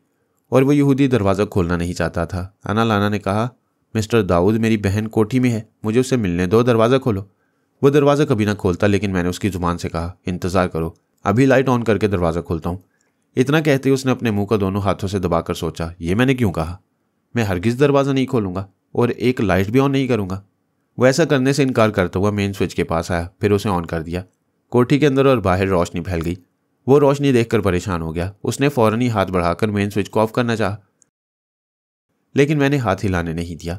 और वो यहूदी दरवाज़ा खोलना नहीं चाहता था। एना लाना ने कहा, मिस्टर दाऊद, मेरी बहन कोठी में है, मुझे उससे मिलने दो, दरवाज़ा खोलो। वो दरवाज़ा कभी ना खोलता, लेकिन मैंने उसकी ज़ुबान से कहा, इंतज़ार करो, अभी लाइट ऑन करके दरवाज़ा खोलता हूँ। इतना कहते उसने अपने मुंह को दोनों हाथों से दबाकर सोचा, ये मैंने क्यों कहा? मैं हरगिज़ दरवाज़ा नहीं खोलूँगा और एक लाइट भी ऑन नहीं करूँगा। वो ऐसा करने से इनकार करता हुआ मेन स्विच के पास आया, फिर उसे ऑन कर दिया। कोठी के अंदर और बाहर रोशनी फैल गई। वो रोशनी देखकर परेशान हो गया। उसने फ़ौरन ही हाथ बढ़ाकर मेन स्विच को ऑफ करना चाहा, लेकिन मैंने हाथ हिलाने नहीं दिया।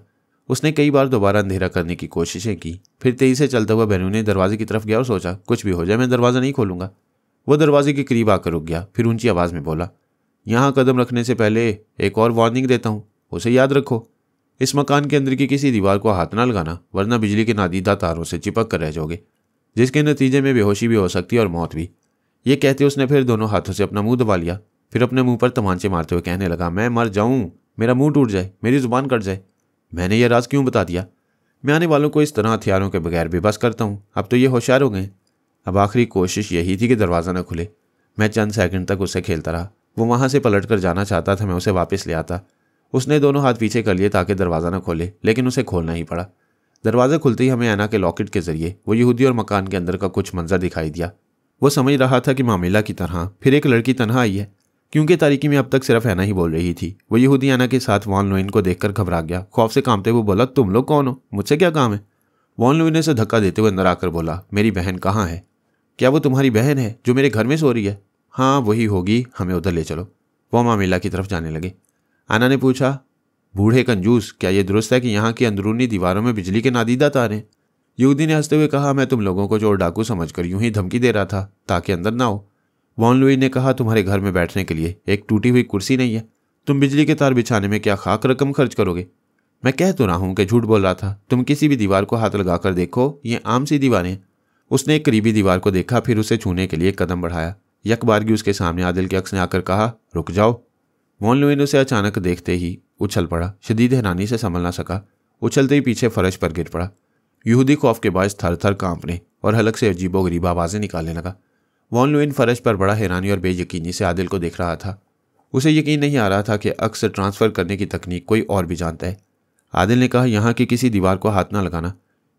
उसने कई बार दोबारा अंधेरा करने की कोशिशें की। फिर तेजी से चलता हुआ बैरूनी दरवाजे की तरफ गया और सोचा, कुछ भी हो जाए मैं दरवाज़ा नहीं खोलूँगा। वो दरवाजे के करीब आकर रुक गया। फिर ऊंची आवाज़ में बोला, यहाँ कदम रखने से पहले एक और वार्निंग देता हूँ, उसे याद रखो। इस मकान के अंदर की किसी दीवार को हाथ ना लगाना, वरना बिजली के नादीदा तारों से चिपक कर रह जाओगे, जिसके नतीजे में बेहोशी भी हो सकती है और मौत भी। ये कहते उसने फिर दोनों हाथों से अपना मुंह दबा लिया। फिर अपने मुंह पर तमांचे मारते हुए कहने लगा, मैं मर जाऊं, मेरा मुंह टूट जाए, मेरी जुबान कट जाए। मैंने यह राज क्यों बता दिया? मैं आने वालों को इस तरह हथियारों के बगैर बेबस करता हूँ। अब तो ये होशियार हो गए। अब आखिरी कोशिश यही थी कि दरवाज़ा न खुले। मैं चंद सेकंड तक उससे खेलता रहा। वो वहाँ से पलट कर जाना चाहता था, मैं उसे वापस ले आता। उसने दोनों हाथ पीछे कर लिए ताकि दरवाज़ा न खोले, लेकिन उसे खोलना ही पड़ा। दरवाज़ा खुलते ही हमें ऐना के लॉकेट के जरिए वो यहूदी और मकान के अंदर का कुछ मंजर दिखाई दिया। वो समझ रहा था कि मामिला की तरह फिर एक लड़की तनहा आई है, क्योंकि तारीकी में अब तक सिर्फ ऐना ही बोल रही थी। वो यहूदी ऐना के साथ वॉन लोइन को देखकर घबरा गया। खौफ से कांपते हुए बोला, तुम लोग कौन हो? मुझसे क्या काम है? वॉन लोइन ने उसे धक्का देते हुए अंदर आकर बोला, मेरी बहन कहाँ है? क्या वो तुम्हारी बहन है जो मेरे घर में सो रही है? हाँ वही होगी, हमें उधर ले चलो। वो मामिला की तरफ जाने लगे। ऐना ने पूछा, बूढ़े कंजूस, क्या ये दुरुस्त है कि यहाँ की अंदरूनी दीवारों में बिजली के नादीदा तार हैं? यहूदी ने हंसते हुए कहा, मैं तुम लोगों को चोर डाकू समझकर यूं ही धमकी दे रहा था ताकि अंदर ना हो। वॉन लुई ने कहा, तुम्हारे घर में बैठने के लिए एक टूटी हुई कुर्सी नहीं है, तुम बिजली के तार बिछाने में क्या खाक रकम खर्च करोगे? मैं कह तो रहा हूँ कि झूठ बोल रहा था। तुम किसी भी दीवार को हाथ लगाकर देखो, ये आम सी दीवारें हैं। उसने एक करीबी दीवार को देखा, फिर उसे छूने के लिए एक कदम बढ़ाया। यकबारगी उसके सामने आदिल के अक्स ने आकर कहा, रुक जाओ। वॉन लुई ने उसे अचानक देखते ही उछल पड़ा। शदीद हैरानी से संभल ना सका, उछलते ही पीछे फर्श पर गिर पड़ा। यहूदी खौफ के बायस थर थर कांपने और हलक से अजीबोगरीब आवाज़ें निकालने लगा। वॉन लुइन फर्श पर बड़ा हैरानी और बेयकीनी से आदिल को देख रहा था। उसे यकीन नहीं आ रहा था कि अक्सर ट्रांसफ़र करने की तकनीक कोई और भी जानता है। आदिल ने कहा, यहाँ की किसी दीवार को हाथ ना लगाना,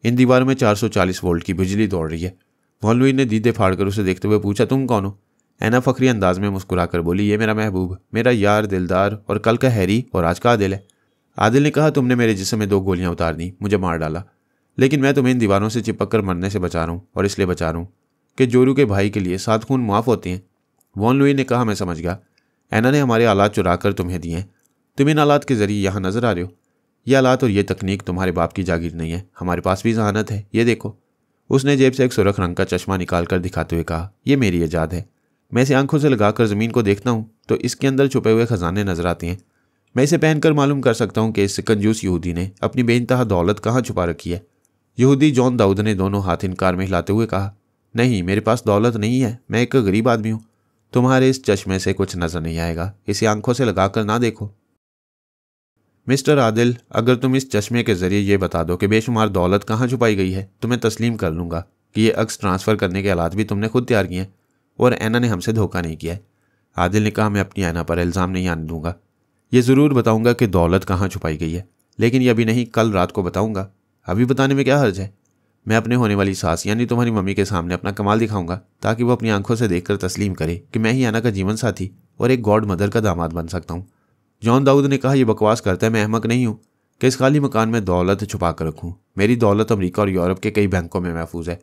इन दीवारों में 440 वोल्ट की बिजली दौड़ रही है। वॉन लुइन ने दीदे फाड़कर उसे देखते हुए पूछा, तुम कौन हो? ऐना फखरी अंदाज में मुस्कुराकर बोली, ये मेरा महबूब, मेरा यार, दिलदार और कल का हैरी और आज का आदिल है। आदिल ने कहा, तुमने मेरे जिस्म में 2 गोलियां उतार दी, मुझे मार डाला, लेकिन मैं तुम्हें इन दीवारों से चिपक कर मरने से बचा रहा हूँ, और इसलिए बचा रहा हूँ कि जोरू के भाई के लिए 7 खून माफ़ होते हैं। वॉन लुइन ने कहा, मैं समझ गया। ऐना ने हमारे आलात चुरा कर तुम्हें दिए हैं, तुम इन आलात के जरिए यहाँ नजर आ रहे हो। ये आलात और ये तकनीक तुम्हारे बाप की जागीर नहीं है, हमारे पास भी जहानत है, ये देखो। उसने जेब से एक सुरख रंग का चश्मा निकाल कर दिखाते हुए कहा, यह मेरी ईजाद है। मैं इसे आंखों से लगाकर ज़मीन को देखता हूँ तो इसके अंदर छुपे हुए खजाने नजर आते हैं। मैं इसे पहनकर मालूम कर सकता हूँ कि इस कंजूस यहूदी ने अपनी बेइंतहा दौलत कहाँ छुपा रखी है। यहूदी जॉन दाऊद ने दोनों हाथ इनकार में हिलाते हुए कहा, नहीं, मेरे पास दौलत नहीं है, मैं एक गरीब आदमी हूँ। तुम्हारे इस चश्मे से कुछ नजर नहीं आएगा, इसे आंखों से लगाकर ना देखो। मिस्टर आदिल, अगर तुम इस चश्मे के जरिए ये बता दो कि बेशुमार दौलत कहाँ छुपाई गई है तो मैं तस्लीम कर लूँगा कि ये अक्स ट्रांसफ़र करने के हालात भी तुमने खुद तैयार किए हैं और ऐना ने हमसे धोखा नहीं किया है। आदिल ने कहा, मैं अपनी ऐना पर इल्ज़ाम नहीं आने दूंगा। ये ज़रूर बताऊंगा कि दौलत कहाँ छुपाई गई है, लेकिन ये अभी नहीं, कल रात को बताऊंगा। अभी बताने में क्या हर्ज है? मैं अपने होने वाली सास यानी तुम्हारी मम्मी के सामने अपना कमाल दिखाऊंगा ताकि वो अपनी आंखों से देखकर तस्लीम करे कि मैं ही ऐना का जीवन साथी और एक गॉड मदर का दामाद बन सकता हूँ। जॉन दाऊद ने कहा, यह बकवास करता है, मैं अहमक नहीं हूँ कि इस खाली मकान में दौलत छुपा कर रखूँ। मेरी दौलत अमेरिका और यूरोप के कई बैंकों में महफूज है,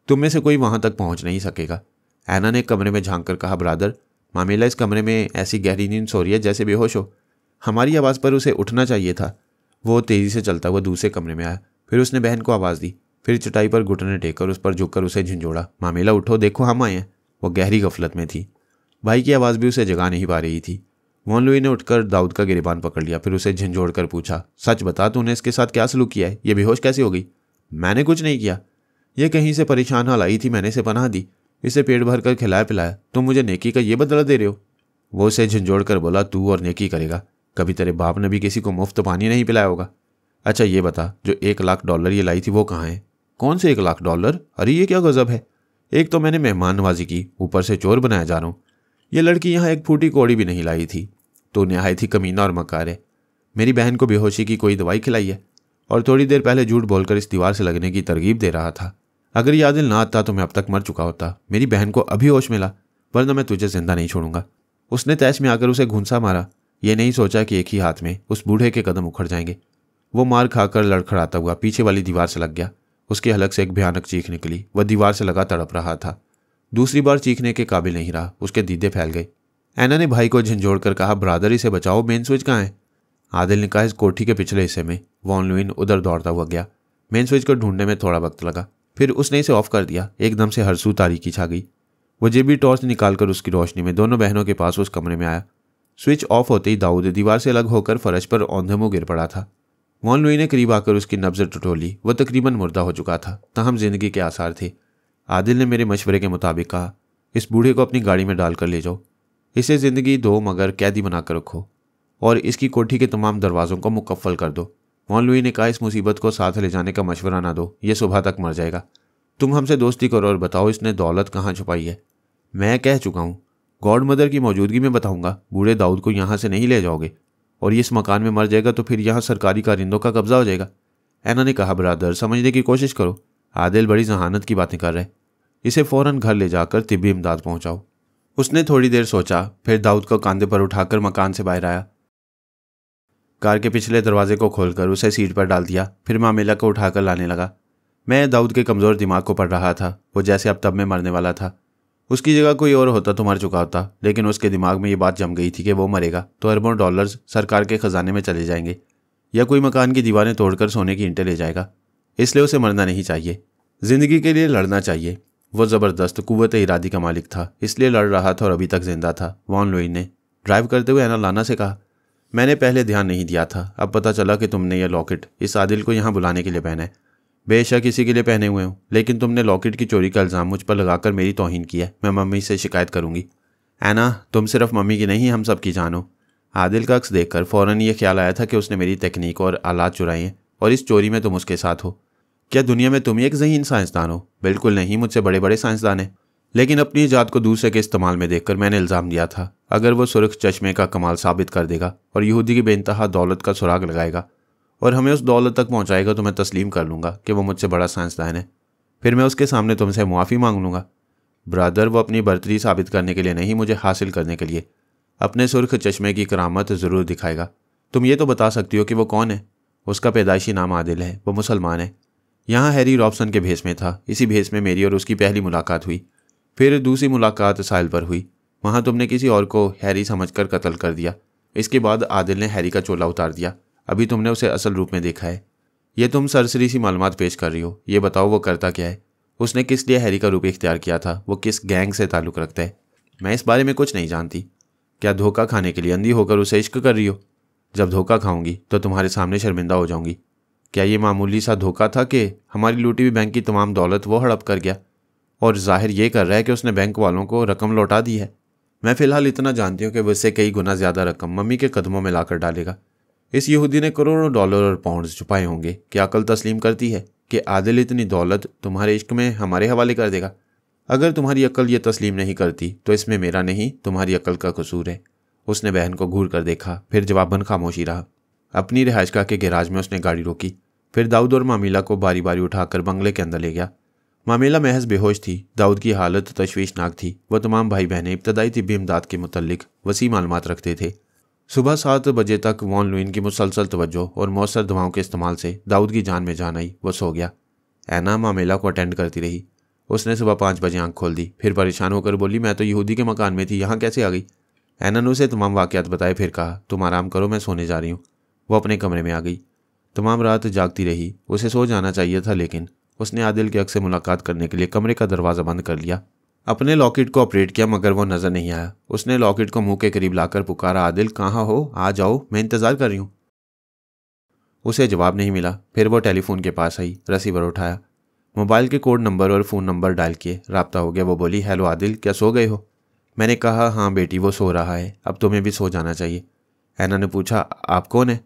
तुम में से कोई वहाँ तक पहुँच नहीं सकेगा। ऐना ने कमरे में झांक कर कहा, ब्रादर, मामेला इस कमरे में ऐसी गहरी नींद सो रही है जैसे बेहोश हो। हमारी आवाज़ पर उसे उठना चाहिए था। वो तेज़ी से चलता हुआ दूसरे कमरे में आया, फिर उसने बहन को आवाज़ दी, फिर चटाई पर घुटने टेककर उस पर झुककर उसे झंझोड़ा, मामेला उठो, देखो हम आए हैं। वो गहरी गफलत में थी, भाई की आवाज़ भी उसे जगा नहीं पा रही थी। वॉन लुई ने उठकर दाऊद का गिरेबान पकड़ लिया, फिर उसे झंझोड़ कर पूछा, सच बता, तूने इसके साथ क्या सलूक किया है? ये बेहोश कैसे हो गई? मैंने कुछ नहीं किया, ये कहीं से परेशान हाल आई थी, मैंने इसे पनाह दी, इसे पेट भर कर खिलाया पिलाया, तुम मुझे नेकी का ये बदला दे रहे हो? वो उसे झंझोड़ कर बोला, तू और नेकी करेगा, कभी तेरे बाप ने भी किसी को मुफ्त पानी नहीं पिलाया होगा। अच्छा ये बता, जो $1,00,000 ये लाई थी वो कहाँ है? कौन से $1,00,000? अरे ये क्या गजब है, एक तो मैंने मेहमान नवाजी की, ऊपर से चोर बनाया जा रहा हूँ। ये लड़की यहाँ एक फूटी कौड़ी भी नहीं लाई थी। तो नहायत ही कमीना और मकार है। मेरी बहन को बेहोशी की कोई दवाई खिलाई है और थोड़ी देर पहले झूठ बोलकर इस दीवार से लगने की तरगीब दे रहा था। अगर ये आदिल ना आता तो मैं अब तक मर चुका होता। मेरी बहन को अभी होश मिला, वरना मैं तुझे जिंदा नहीं छोड़ूंगा। उसने तैश में आकर उसे घुंसा मारा, ये नहीं सोचा कि एक ही हाथ में उस बूढ़े के कदम उखड़ जाएंगे। वो मार खाकर लड़खड़ाता हुआ पीछे वाली दीवार से लग गया। उसके हलक से एक भयानक चीख निकली। वह दीवार से लगा तड़प रहा था, दूसरी बार चीखने के काबिल नहीं रहा, उसके दीदे फैल गए। ऐना ने भाई को झंझोड़ कर कहा, ब्रादर इसे बचाओ, मेन स्विच कहाँ है? आदिल ने कहा, इस कोठी के पिछले हिस्से में। वॉन लुइन उधर दौड़ता हुआ गया। मेन स्विच को ढूंढने में थोड़ा वक्त लगा, फिर उसने इसे ऑफ कर दिया। एकदम से हरसू तारीकी छा गई। वो जेबी टॉर्च निकालकर उसकी रोशनी में दोनों बहनों के पास उस कमरे में आया। स्विच ऑफ होते ही दाऊद दीवार से अलग होकर फर्श पर औंधे मुंह गिर पड़ा था। वॉन लुई ने करीब आकर उसकी नब्ज टटोली। वह तकरीबन मुर्दा हो चुका था, ताहम जिंदगी के आसार थे। आदिल ने मेरे मशवरे के मुताबिक कहा, इस बूढ़े को अपनी गाड़ी में डालकर ले जाओ, इसे ज़िंदगी दो मगर कैदी बनाकर रखो और इसकी कोठी के तमाम दरवाज़ों को मुकफ्फल कर दो। वॉन लुई ने कहा, इस मुसीबत को साथ ले जाने का मशवरा ना दो, ये सुबह तक मर जाएगा। तुम हमसे दोस्ती करो और बताओ इसने दौलत कहाँ छुपाई है। मैं कह चुका हूँ, गॉड मदर की मौजूदगी में बताऊँगा। बूढ़े दाऊद को यहाँ से नहीं ले जाओगे और ये इस मकान में मर जाएगा तो फिर यहाँ सरकारी कारिंदों का कब्जा हो जाएगा। ऐना ने कहा, ब्रादर समझने की कोशिश करो। आदिल बड़ी जहानत की बातें कर रहे, इसे फ़ौरन घर ले जाकर तिब्बी इमदाद पहुँचाओ। उसने थोड़ी देर सोचा, फिर दाऊद को कंधे पर उठाकर मकान से बाहर आया। कार के पिछले दरवाजे को खोलकर उसे सीट पर डाल दिया, फिर मामेला को उठाकर लाने लगा। मैं दाऊद के कमज़ोर दिमाग को पढ़ रहा था। वो जैसे अब तब में मरने वाला था। उसकी जगह कोई और होता तो मर चुका होता, लेकिन उसके दिमाग में ये बात जम गई थी कि वो मरेगा तो अरबों डॉलर्स सरकार के ख़जाने में चले जाएंगे या कोई मकान की दीवारें तोड़कर सोने की ईंटें ले जाएगा। इसलिए उसे मरना नहीं चाहिए, ज़िंदगी के लिए लड़ना चाहिए। वो ज़बरदस्त कुव्वत इरादी का मालिक था, इसलिए लड़ रहा था और अभी तक जिंदा था। वॉन लुई ने ड्राइव करते हुए ऐना लाना से कहा, मैंने पहले ध्यान नहीं दिया था, अब पता चला कि तुमने यह लॉकेट इस आदिल को यहाँ बुलाने के लिए पहना है। बेशक इसी के लिए पहने हुए हूँ, लेकिन तुमने लॉकेट की चोरी का इल्ज़ाम मुझ पर लगाकर मेरी तौहीन की है। मैं मम्मी से शिकायत करूँगी। ऐना, तुम सिर्फ मम्मी की नहीं, हम सब की जानो। आदिल का अक्स देखकर फ़ौरन ये ख्याल आया था कि उसने मेरी तकनीक और आलात चुराए हैं और इस चोरी में तुम उसके साथ हो। क्या दुनिया में तुम ही एक ज़हीन साइंसदान हो? बिल्कुल नहीं, मुझसे बड़े बड़े साइंसदान हैं। लेकिन अपनी ईजाद को दूसरे के इस्तेमाल में देखकर मैंने इल्ज़ाम दिया था, अगर वो सुर्ख चश्मे का कमाल साबित कर देगा और यहूदी की बेइंतहा दौलत का सुराग लगाएगा और हमें उस दौलत तक पहुंचाएगा तो मैं तस्लीम कर लूँगा कि वो मुझसे बड़ा साइंसदान है। फिर मैं उसके सामने तुमसे मुआफ़ी मांग लूँगा। ब्रदर, वो अपनी बर्तरी साबित करने के लिए नहीं, मुझे हासिल करने के लिए अपने सुर्ख चश्मे की करामत ज़रूर दिखाएगा। तुम ये तो बता सकती हो कि वो कौन है? उसका पैदाइशी नाम आदिल है, वो मुसलमान है। यहाँ हैरी रॉबसन के भेष में था। इसी भेष में मेरी और उसकी पहली मुलाकात हुई। फिर दूसरी मुलाकात साहिल पर हुई। वहाँ तुमने किसी और को हैरी समझकर कत्ल कर दिया। इसके बाद आदिल ने हैरी का चोला उतार दिया। अभी तुमने उसे असल रूप में देखा है। ये तुम सरसरी सी मालूमात पेश कर रही हो। ये बताओ वो करता क्या है? उसने किस लिए हैरी का रूप इख्तियार किया था? वो किस गैंग से ताल्लुक़ रखता है? मैं इस बारे में कुछ नहीं जानती। क्या धोखा खाने के लिए अंधी होकर उसे इश्क कर रही हो? जब धोखा खाऊंगी तो तुम्हारे सामने शर्मिंदा हो जाऊंगी। क्या ये मामूली सा धोखा था कि हमारी लूटी हुई बैंक की तमाम दौलत वो हड़प कर गया और जाहिर ये कर रहा है कि उसने बैंक वालों को रकम लौटा दी है? मैं फ़िलहाल इतना जानती हूँ कि वो इससे कई गुना ज़्यादा रकम मम्मी के कदमों में ला कर डालेगा। इस यहूदी ने करोड़ों डॉलर और पाउंड्स छुपाए होंगे। क्या अकल तस्लीम करती है कि आदिल इतनी दौलत तुम्हारे इश्क में हमारे हवाले कर देगा? अगर तुम्हारी अकल ये तस्लीम नहीं करती तो इसमें मेरा नहीं, तुम्हारी अकल का कसूर है। उसने बहन को घूर कर देखा, फिर जवाबन खामोशी रहा। अपनी रिहाइशगाह के गैराज में उसने गाड़ी रोकी। फिर दाऊद और मामीला को बारी बारी उठाकर बंगले के अंदर ले गया। मामीला महज बेहोश थी। दाऊद की हालत तशवीशनाक थी। वह तमाम भाई बहनें इब्तदाई तिब्बी इमदाद के मुतल्लिक वसी मालूमात रखते थे। सुबह 7 बजे तक वॉन लुइन की मुसलसल तवज्जो और मौसर दवाओं के इस्तेमाल से दाऊद की जान में जान आई। वह सो गया। ऐना मामीला को अटेंड करती रही। उसने सुबह 5 बजे आंख खोल दी। फिर परेशान होकर बोली, मैं तो यहूदी के मकान में थी, यहाँ कैसे आ गई? ऐना ने उसे तमाम वाक़यात बताए। फिर कहा, तुम आराम करो, मैं सोने जा रही हूँ। वो अपने कमरे में आ गई। तमाम रात जागती रही। उसे सो जाना चाहिए था, लेकिन उसने आदिल के अक्स से मुलाकात करने के लिए कमरे का दरवाज़ा बंद कर लिया। अपने लॉकेट को ऑपरेट किया मगर वो नज़र नहीं आया। उसने लॉकेट को मुंह के करीब लाकर पुकारा, आदिल कहाँ हो? आ जाओ, मैं इंतज़ार कर रही हूँ। उसे जवाब नहीं मिला। फिर वो टेलीफोन के पास आई, रिसीवर उठाया, मोबाइल के कोड नंबर और फ़ोन नंबर डायल किए। राब्ता हो गया। वो बोली, हेलो आदिल, क्या सो गए हो? मैंने कहा, हाँ बेटी, वो सो रहा है, अब तुम्हें भी सो जाना चाहिए। ऐना ने पूछा, आप कौन है?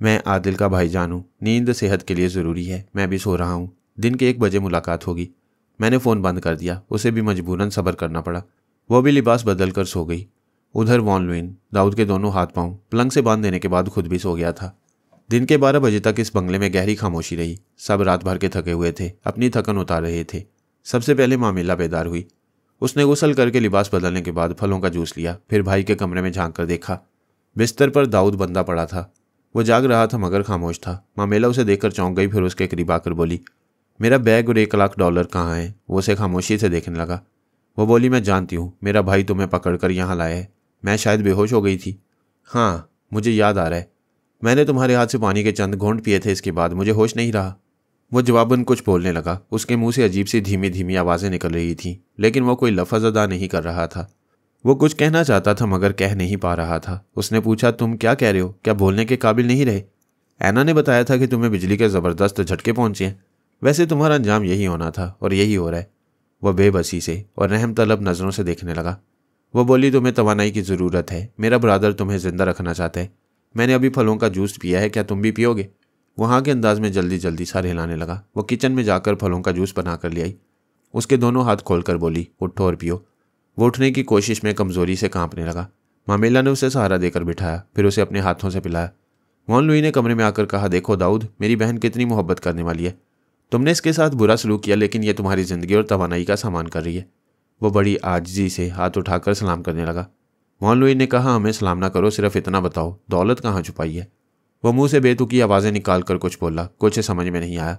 मैं आदिल का भाईजान हूँ। नींद सेहत के लिए ज़रूरी है, मैं भी सो रहा हूँ। दिन के 1 बजे मुलाकात होगी। मैंने फ़ोन बंद कर दिया। उसे भी मजबूरन सब्र करना पड़ा। वो भी लिबास बदल कर सो गई। उधर वॉन लुइन दाऊद के दोनों हाथ पांव पलंग से बांध देने के बाद खुद भी सो गया था। दिन के 12 बजे तक इस बंगले में गहरी खामोशी रही। सब रात भर के थके हुए थे, अपनी थकन उतार रहे थे। सबसे पहले मामिला बेदार हुई। उसने गुस्ल करके लिबास बदलने के बाद फलों का जूस लिया। फिर भाई के कमरे में झांक कर देखा। बिस्तर पर दाऊद बंदा पड़ा था। वो जाग रहा था मगर खामोश था। मामेला उसे देखकर चौंक गई। फिर उसके करीब आकर बोली, मेरा बैग और $1,00,000 कहाँ है? वो उसे खामोशी से देखने लगा। वो बोली, मैं जानती हूँ, मेरा भाई तुम्हें पकड़कर यहाँ लाया है। मैं शायद बेहोश हो गई थी। हाँ, मुझे याद आ रहा है, मैंने तुम्हारे हाथ से पानी के चंद घूंट पिए थे, इसके बाद मुझे होश नहीं रहा। वो जवाबन कुछ बोलने लगा। उसके मुंह से अजीब सी धीमी धीमी आवाज़ें निकल रही थीं, लेकिन वो कोई लफ्ज़ अदा नहीं कर रहा था। वो कुछ कहना चाहता था मगर कह नहीं पा रहा था। उसने पूछा, तुम क्या कह रहे हो? क्या बोलने के काबिल नहीं रहे? ऐना ने बताया था कि तुम्हें बिजली के ज़बरदस्त झटके पहुंचे हैं। वैसे तुम्हारा अंजाम यही होना था और यही हो रहा है। वह बेबसी से और रहम तलब नज़रों से देखने लगा। वो बोली, तुम्हें तवानाई की ज़रूरत है। मेरा ब्रादर तुम्हें ज़िंदा रखना चाहता है। मैंने अभी फलों का जूस पिया है, क्या तुम भी पियोगे? वहाँ के अंदाज में जल्दी जल्दी सारे हिलाने लगा। वो किचन में जाकर फलों का जूस बना कर ले आई। उसके दोनों हाथ खोलकर बोली, उठो और पियो। वो उठने की कोशिश में कमज़ोरी से कांपने लगा। मामेला ने उसे सहारा देकर बिठाया, फिर उसे अपने हाथों से पिलाया। वॉन लुई ने कमरे में आकर कहा, देखो दाऊद, मेरी बहन कितनी मोहब्बत करने वाली है। तुमने इसके साथ बुरा सलूक किया, लेकिन यह तुम्हारी ज़िंदगी और तवानाई का सामान कर रही है। वो बड़ी आजिज़ी से हाथ उठाकर सलाम करने लगा। वॉन लुई ने कहा, हमें सलाम ना करो, सिर्फ इतना बताओ, दौलत कहाँ छुपाई है? वो मुंह से बेतुकी आवाज़ें निकाल कर कुछ बोला। कुछ समझ में नहीं आया।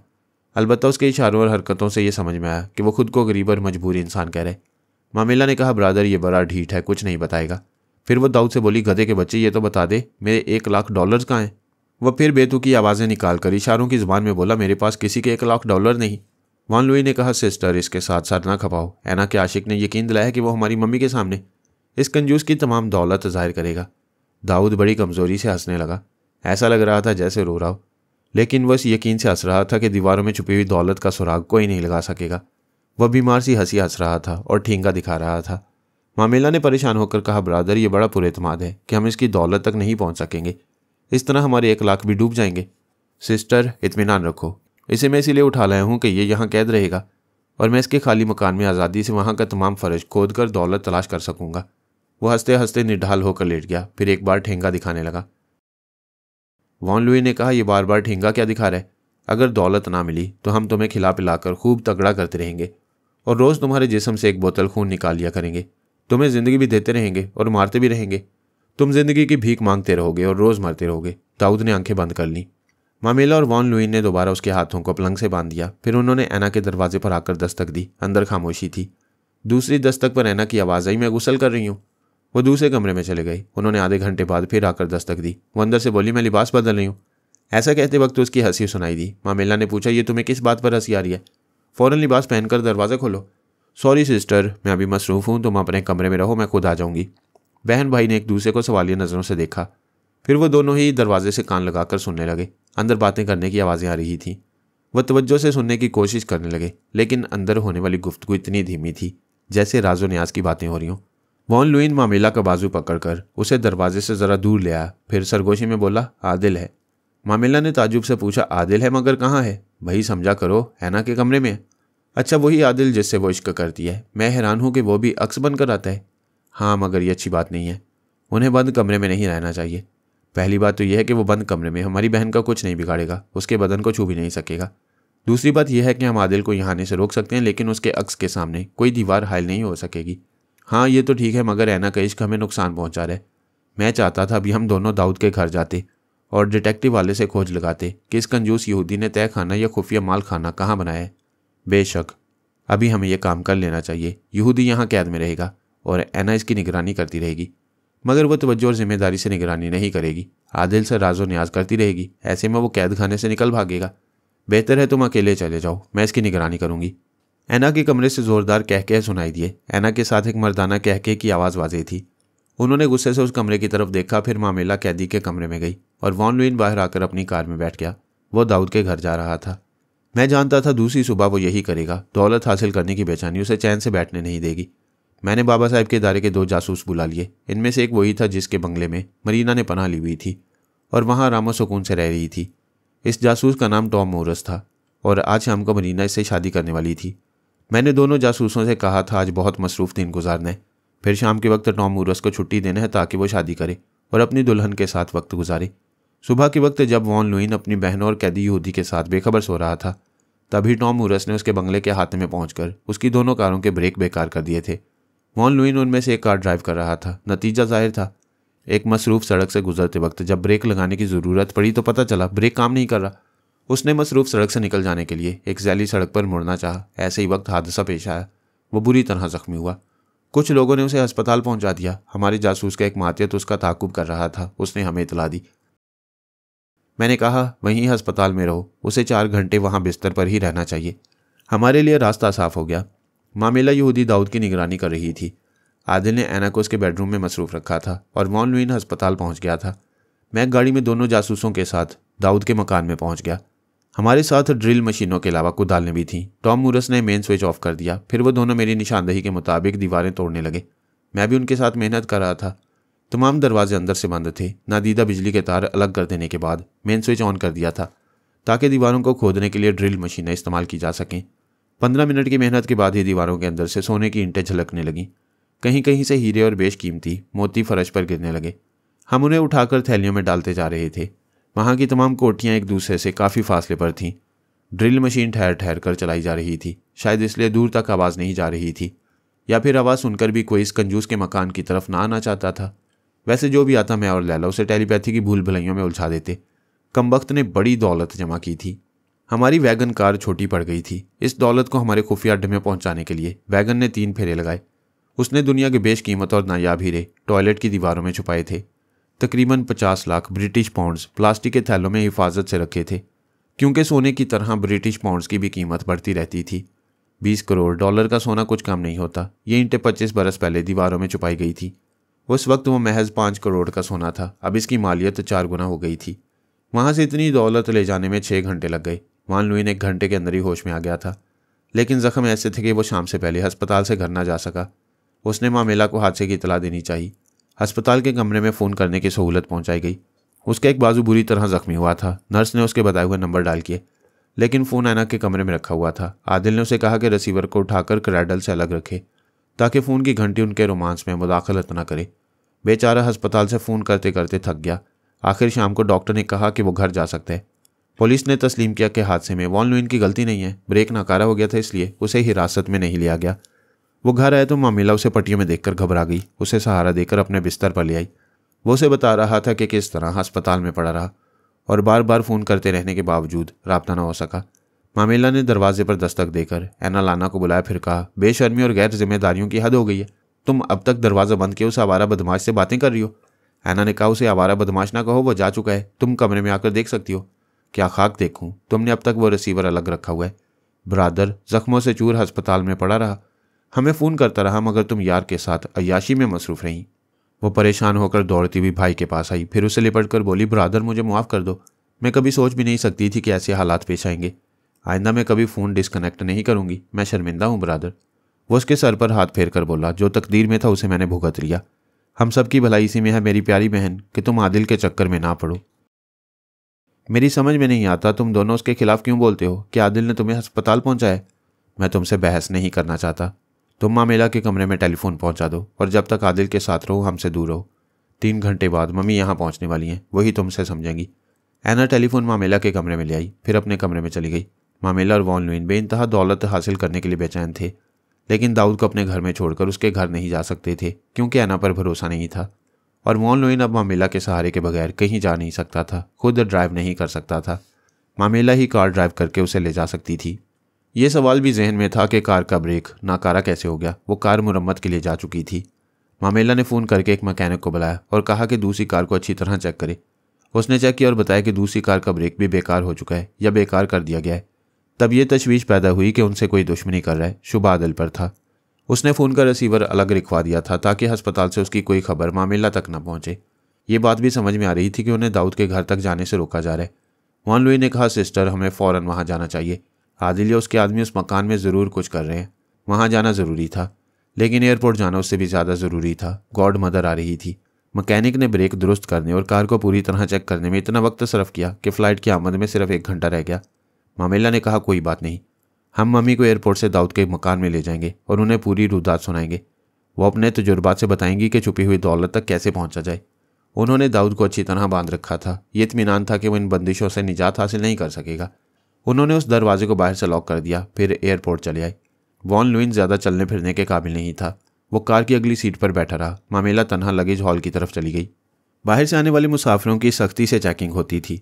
अलबत्ता उसके इशारों और हरकतों से यह समझ में आया कि वो खुद को गरीब और मजबूर इंसान कह रहे। मामिला ने कहा, ब्रादर, ये बड़ा ढीठ है, कुछ नहीं बताएगा। फिर वो दाऊद से बोली, गधे के बच्चे, ये तो बता दे, मेरे $1,00,000 कहाँ हैं? वह फिर बेतुकी आवाज़ें निकाल कर इशारों की ज़ुबान में बोला, मेरे पास किसी के $1,00,000 नहीं। वॉन लुई ने कहा, सिस्टर, इसके साथ साथ ना खपाओ। ऐना के आशिक ने यकीन दिलाया कि वो हमारी मम्मी के सामने इस कंजूस की तमाम दौलत जाहिर करेगा। दाऊद बड़ी कमज़ोरी से हंसने लगा। ऐसा लग रहा था जैसे रो रहा हो, लेकिन वह इस यकीन से हंस रहा था कि दीवारों में छुपी हुई दौलत का सुराग कोई नहीं लगा सकेगा। वह बीमार सी हंसी हंस रहा था और ठेंगा दिखा रहा था। मामेला ने परेशान होकर कहा, ब्रादर, ये बड़ा पुरएतमाद है कि हम इसकी दौलत तक नहीं पहुंच सकेंगे। इस तरह हमारे 1 लाख भी डूब जाएंगे। सिस्टर, इत्मीनान रखो, इसे मैं इसीलिए उठा लाया हूँ कि ये यहाँ कैद रहेगा और मैं इसके खाली मकान में आज़ादी से वहाँ का तमाम फर्ज खोद कर दौलत तलाश कर सकूँगा। वो हंसते हंसते निढाल होकर लेट गया, फिर एक बार ठेंगा दिखाने लगा। वॉन लुई ने कहा, यह बार बार ठेंगा क्या दिखा रहा है? अगर दौलत ना मिली तो हम तुम्हें खिला पिलाकर खूब तगड़ा करते रहेंगे और रोज़ तुम्हारे जिस्म से एक बोतल खून निकाल लिया करेंगे। तुम्हें ज़िंदगी भी देते रहेंगे और मारते भी रहेंगे। तुम जिंदगी की भीख मांगते रहोगे और रोज़ मरते रहोगे। दाऊद ने आंखें बंद कर लीं। मामेला और वॉन लुई ने दोबारा उसके हाथों को पलंग से बांध दिया। फिर उन्होंने ऐना के दरवाजे पर आकर दस्तक दी। अंदर खामोशी थी। दूसरी दस्तक पर ऐना की आवाज़ आई, मैं गुस्ल कर रही हूँ। वो दूसरे कमरे में चले गए। उन्होंने आधे घंटे बाद फिर आकर दस्तक दी। वो अंदर से बोली, मैं लिबास बदल रही हूँ। ऐसा कहते वक्त उसकी हंसी सुनाई दी। मामेला ने पूछा, ये तुम्हें किस बात पर हंसी आ रही है? फ़ौरन लिबास पहनकर दरवाज़ा खोलो। सॉरी सिस्टर, मैं अभी मसरूफ़ हूँ, तुम अपने कमरे में रहो, मैं खुद आ जाऊँगी। बहन भाई ने एक दूसरे को सवालिया नज़रों से देखा। फिर वो दोनों ही दरवाजे से कान लगाकर सुनने लगे। अंदर बातें करने की आवाज़ें आ रही थीं। वह तवज्जो से सुनने की कोशिश करने लगे, लेकिन अंदर होने वाली गुफ्तगू इतनी धीमी थी जैसे राजो न्याज की बातें हो रही हों। वॉन लुई मामेला का बाजू पकड़कर उसे दरवाजे से ज़रा दूर ले आया। फिर सरगोशी में बोला, आदिल है। मामेला ने ताजुब से पूछा, आदिल है मगर कहाँ है? भाई समझा करो, ऐना के कमरे में। अच्छा, वही आदिल जिससे वो इश्क करती है। मैं हैरान हूँ कि वो भी अक्स बनकर आता है। हाँ, मगर ये अच्छी बात नहीं है। उन्हें बंद कमरे में नहीं रहना चाहिए। पहली बात तो यह है कि वो बंद कमरे में हमारी बहन का कुछ नहीं बिगाड़ेगा, उसके बदन को छू भी नहीं सकेगा। दूसरी बात यह है कि हम आदिल को यहाँ आने से रोक सकते हैं, लेकिन उसके अक्स के सामने कोई दीवार हायल नहीं हो सकेगी। हाँ, ये तो ठीक है, मगर ऐना का इश्क हमें नुकसान पहुँचा रहा है। मैं चाहता था अभी हम दोनों दाऊद के घर जाते और डिटेक्टिव वाले से खोज लगाते कि इस कंजूस यहूदी ने तय खाना या खुफिया माल खाना कहाँ बनाया है। बेशक अभी हमें यह काम कर लेना चाहिए। यहूदी यहाँ कैद में रहेगा और ऐना इसकी निगरानी करती रहेगी, मगर वो तवज्जो और जिम्मेदारी से निगरानी नहीं करेगी। आदिल से राजो न्याज करती रहेगी। ऐसे में वो कैद खाने से निकल भागेगा। बेहतर है तुम अकेले चले जाओ, मैं इसकी निगरानी करूंगी। ऐना के कमरे से ज़ोरदार कहके सुनाई दिए। ऐना के साथ एक मर्दाना कहके की आवाज़ वाज़ेह थी। उन्होंने गुस्से से उस कमरे की तरफ देखा। फिर मामेला कैदी के कमरे में गई और वॉन लुई बाहर आकर अपनी कार में बैठ गया। वो दाऊद के घर जा रहा था। मैं जानता था दूसरी सुबह वो यही करेगा। दौलत हासिल करने की बेचैनी उसे चैन से बैठने नहीं देगी। मैंने बाबा साहब के इदारे के 2 जासूस बुला लिए। इनमें से एक वही था जिसके बंगले में मरीना ने पनाह ली हुई थी और वहाँ आराम सुकून से रह रही थी। इस जासूस का नाम टॉम मोरस था और आज शाम को मरीना इससे शादी करने वाली थी। मैंने दोनों जासूसों से कहा था आज बहुत मसरूफ़ दिन गुजारना है। फिर शाम के वक्त टॉम मोरस को छुट्टी देना है ताकि वो शादी करे और अपनी दुल्हन के साथ वक्त गुजारे। सुबह के वक्त जब वॉन लुई अपनी बहनों और कैदी यहूदी के साथ बेखबर सो रहा था, तभी टॉम मोरस ने उसके बंगले के हाथ में पहुंचकर उसकी दोनों कारों के ब्रेक बेकार कर दिए थे। वॉन लुई उनमें से एक कार ड्राइव कर रहा था। नतीजा जाहिर था। एक मसरूफ़ सड़क से गुजरते वक्त जब ब्रेक लगाने की ज़रूरत पड़ी तो पता चला ब्रेक काम नहीं कर रहा। उसने मसरूफ़ सड़क से निकल जाने के लिए एक जैली सड़क पर मुड़ना चाहा। ऐसे ही वक्त हादसा पेश आया। वो बुरी तरह जख्मी हुआ। कुछ लोगों ने उसे अस्पताल पहुंचा दिया। हमारे जासूस का एक मातियत उसका ताकुब कर रहा था। उसने हमें इतला दी। मैंने कहा, वहीं अस्पताल में रहो, उसे 4 घंटे वहाँ बिस्तर पर ही रहना चाहिए। हमारे लिए रास्ता साफ हो गया। मामेला यहूदी दाऊद की निगरानी कर रही थी। आदिल ने ऐना को उसके बेडरूम में मसरूफ़ रखा था और वॉन लुई अस्पताल पहुंच गया था। मैं गाड़ी में दोनों जासूसों के साथ दाऊद के मकान में पहुंच गया। हमारे साथ ड्रिल मशीनों के अलावा कुदालें भी थीं। टॉम मोरस ने मेन स्विच ऑफ कर दिया। फिर वो दोनों मेरी निशानदही के मुताबिक दीवारें तोड़ने लगे। मैं भी उनके साथ मेहनत कर रहा था। तमाम दरवाजे अंदर से बंद थे। नादीदा बिजली के तार अलग कर देने के बाद मेन स्विच ऑन कर दिया था ताकि दीवारों को खोदने के लिए ड्रिल मशीनें इस्तेमाल की जा सकें। 15 मिनट की मेहनत के बाद ही दीवारों के अंदर से सोने की ईंटें झलकने लगीं। कहीं कहीं से हीरे और बेशकीमती मोती फर्श पर गिरने लगे। हम उन्हें उठाकर थैलियों में डालते जा रहे थे। वहाँ की तमाम कोठियाँ एक दूसरे से काफ़ी फासले पर थीं। ड्रिल मशीन ठहर ठहर कर चलाई जा रही थी। शायद इसलिए दूर तक आवाज़ नहीं जा रही थी, या फिर आवाज़ सुनकर भी कोई इस कंजूस के मकान की तरफ ना आना चाहता था। वैसे जो भी आता मैं और लैला उसे टेलीपैथी की भूल भुलैयों में उलझा देते। कमबख्त ने बड़ी दौलत जमा की थी। हमारी वैगन कार छोटी पड़ गई थी। इस दौलत को हमारे खुफिया अड्डे में पहुंचाने के लिए वैगन ने 3 फेरे लगाए। उसने दुनिया के बेशकीमत और नायाब हीरे टॉयलेट की दीवारों में छुपाए थे। तकरीबन 50 लाख ब्रिटिश पाउंड्स प्लास्टिक के थैलों में हिफाजत से रखे थे, क्योंकि सोने की तरह ब्रिटिश पाउंड्स की भी कीमत बढ़ती रहती थी। 20 करोड़ डॉलर का सोना कुछ कम नहीं होता। ये ईंटें 25 बरस पहले दीवारों में छुपाई गई थी। उस वक्त वो महज 5 करोड़ का सोना था। अब इसकी मालियत 4 गुना हो गई थी। वहाँ से इतनी दौलत ले जाने में 6 घंटे लग गए। वॉन लुई 1 घंटे के अंदर ही होश में आ गया था, लेकिन जख्म ऐसे थे कि वो शाम से पहले अस्पताल से घर ना जा सका। उसने मामेला को हादसे की इतला देनी चाहिए। अस्पताल के कमरे में फ़ोन करने की सहूलत पहुंचाई गई। उसका एक बाजू बुरी तरह जख्मी हुआ था। नर्स ने उसके बताए हुए नंबर डायल किए। लेकिन फ़ोन ऐना के कमरे में रखा हुआ था। आदिल ने उसे कहा कि रिसीवर को उठाकर क्रैडल से अलग रखे ताकि फ़ोन की घंटी उनके रोमांस में मुदाखलत न करे। बेचारा अस्पताल से फ़ोन करते करते थक गया। आखिर शाम को डॉक्टर ने कहा कि वो घर जा सकते हैं। पुलिस ने तस्लीम किया कि हादसे में वॉन लुइन की गलती नहीं है, ब्रेक नाकारा हो गया था, इसलिए उसे हिरासत में नहीं लिया गया। वो घर आया तो मामिला उसे पट्टियों में देखकर घबरा गई। उसे सहारा देकर अपने बिस्तर पर ले आई। वो उसे बता रहा था कि किस तरह अस्पताल में पड़ा रहा और बार बार फ़ोन करते रहने के बावजूद राब्ता न हो सका। मामिला ने दरवाजे पर दस्तक देकर ऐना लाना को बुलाया, फिर कहा, बेशर्मी और गैर जिम्मेदारियों की हद हो गई है। तुम अब तक दरवाज़ा बंद किए उस आवारा बदमाश से बातें कर रही हो। ऐना ने कहा, उसे आवारा बदमाश ना कहो, वो जा चुका है, तुम कमरे में आकर देख सकती हो। क्या खाक देखूं, तुमने अब तक वो रिसीवर अलग रखा हुआ है। ब्रादर जख्मों से चूर अस्पताल में पड़ा रहा, हमें फ़ोन करता रहा, मगर तुम यार के साथ अय्याशी में मसरूफ़ रहीं। वो परेशान होकर दौड़ती हुई भाई के पास आई, फिर उसे लिपट कर बोली, ब्रादर मुझे माफ़ कर दो, मैं कभी सोच भी नहीं सकती थी कि ऐसे हालात पेश आएंगे। आइंदा मैं कभी फ़ोन डिस्कनेक्ट नहीं करूंगी, मैं शर्मिंदा हूँ ब्रादर। वो उसके सर पर हाथ फेर कर बोला, जो तकदीर में था उसे मैंने भुगत लिया। हम सब की भलाई इसी में है मेरी प्यारी बहन कि तुम आदिल के चक्कर में ना पड़ो। मेरी समझ में नहीं आता तुम दोनों उसके खिलाफ क्यों बोलते हो कि आदिल ने तुम्हें अस्पताल पहुंचाया। मैं तुमसे बहस नहीं करना चाहता। तुम मामिला के कमरे में टेलीफोन पहुंचा दो और जब तक आदिल के साथ रहो हमसे दूर रहो। 3 घंटे बाद मम्मी यहाँ पहुँचने वाली हैं, वही तुमसे समझेंगी। ऐना टेलीफोन मामिला के कमरे में ले आई, फिर अपने कमरे में चली गई। मामिला और वॉन लुइन बेइंतहा दौलत हासिल करने के लिए बेचैन थे, लेकिन दाऊद को अपने घर में छोड़कर उसके घर नहीं जा सकते थे क्योंकि ऐना पर भरोसा नहीं था। और वॉन लुइन अब मामिला के सहारे के बगैर कहीं जा नहीं सकता था, खुद ड्राइव नहीं कर सकता था। मामिला ही कार ड्राइव करके उसे ले जा सकती थी। ये सवाल भी जहन में था कि कार का ब्रेक नाकारा कैसे हो गया। वो कार मुरम्मत के लिए जा चुकी थी। मामिला ने फ़ोन करके एक मैकेनिक को बुलाया और कहा कि दूसरी कार को अच्छी तरह चेक करे। उसने चेक किया और बताया कि दूसरी कार का ब्रेक भी बेकार हो चुका है या बेकार कर दिया गया है। तब ये तशवीश पैदा हुई कि उनसे कोई दुश्मनी कर रहा है। शुभ आदिल पर था। उसने फ़ोन का रिसीवर अलग रखवा दिया था ताकि अस्पताल से उसकी कोई खबर मामिला तक न पहुंचे। ये बात भी समझ में आ रही थी कि उन्हें दाऊद के घर तक जाने से रोका जा रहा है। वॉन लुई ने कहा, सिस्टर हमें फ़ौरन वहाँ जाना चाहिए। आदिल या उसके आदमी उस मकान में ज़रूर कुछ कर रहे हैं। वहाँ जाना ज़रूरी था, लेकिन एयरपोर्ट जाना उससे भी ज़्यादा ज़रूरी था। गॉड मदर आ रही थी। मकैनिक ने ब्रेक दुरुस्त करने और कार को पूरी तरह चेक करने में इतना वक्त सर्फ किया कि फ़्लाइट की आमद में सिर्फ 1 घंटा रह गया। मामिला ने कहा, कोई बात नहीं, हम मम्मी को एयरपोर्ट से दाऊद के मकान में ले जाएंगे और उन्हें पूरी रुदात सुनाएंगे। वो अपने तजुर्बात से बताएंगी कि छुपी हुई दौलत तक कैसे पहुंचा जाए। उन्होंने दाऊद को अच्छी तरह बांध रखा था। ये इत्मीनान था कि वो इन बंदिशों से निजात हासिल नहीं कर सकेगा। उन्होंने उस दरवाजे को बाहर से लॉक कर दिया, फिर एयरपोर्ट चले आए। वॉन लुइन ज़्यादा चलने फिरने के काबिल नहीं था। वो कार की अगली सीट पर बैठा रहा। मामिला तन्हा लगेज हॉल की तरफ चली गई। बाहर से आने वाले मुसाफिरों की सख्ती से चेकिंग होती थी।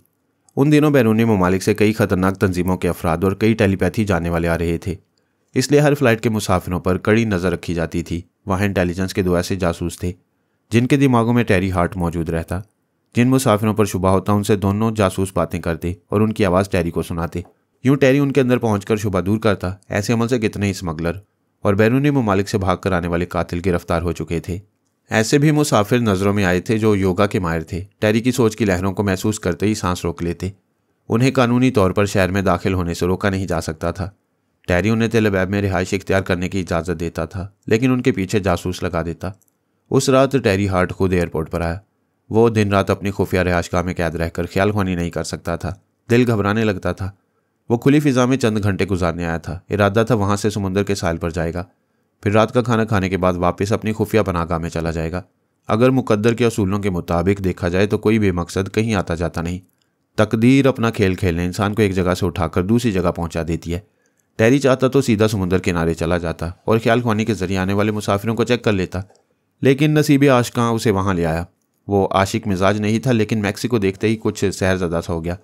उन दिनों बैरूनी ममालिक से कई खतरनाक तंजीमों के अफराद और कई टेलीपैथी जाने वाले आ रहे थे, इसलिए हर फ्लाइट के मुसाफिरों पर कड़ी नज़र रखी जाती थी। वहाँ इंटेलिजेंस के 2 ऐसे जासूस थे जिनके दिमागों में टेरी हार्ट मौजूद रहता। जिन मुसाफिरों पर शुबा होता उनसे दोनों जासूस बातें करते और उनकी आवाज़ टेरी को सुनाते। यूँ टेरी उनके अंदर पहुंचकर शुबा दूर करता। ऐसे अमल से कितने ही स्मगलर और बैरूनी ममालिक से भाग कर आने वाले कातिल गिरफ्तार हो चुके थे। ऐसे भी मुसाफिर नज़रों में आए थे जो योगा के माहिर थे। टेरी की सोच की लहरों को महसूस करते ही सांस रोक लेते। उन्हें कानूनी तौर पर शहर में दाखिल होने से रोका नहीं जा सकता था। टेरी उन्हें तेल अबैब में रिहाइश इख्तियार करने की इजाज़त देता था, लेकिन उनके पीछे जासूस लगा देता। उस रात टेरी हार्ट खुद एयरपोर्ट पर आया। वो दिन रात अपनी खुफिया रिहाइशगाह में कैद रहकर ख्याल ख्वानी नहीं कर सकता था। दिल घबराने लगता था। वो खुली फिजा में चंद घंटे गुजारने आया था। इरादा था वहाँ से समुंदर के साहिल पर जाएगा, फिर रात का खाना खाने के बाद वापस अपनी खुफिया पनाहगाह में चला जाएगा। अगर मुकद्दर के असूलों के मुताबिक देखा जाए तो कोई बेमकसद कहीं आता जाता नहीं। तकदीर अपना खेल खेलने इंसान को एक जगह से उठाकर दूसरी जगह पहुंचा देती है। टेरी चाहता तो सीधा समुंदर किनारे चला जाता और ख्याल ख्वानी के जरिए आने वाले मुसाफिरों को चेक कर लेता, लेकिन नसीब आशिकां उसे वहां ले आया। वो आशिक मिजाज नहीं था, लेकिन मैक्सी को देखते ही कुछ सहरज़दा सा हो गया।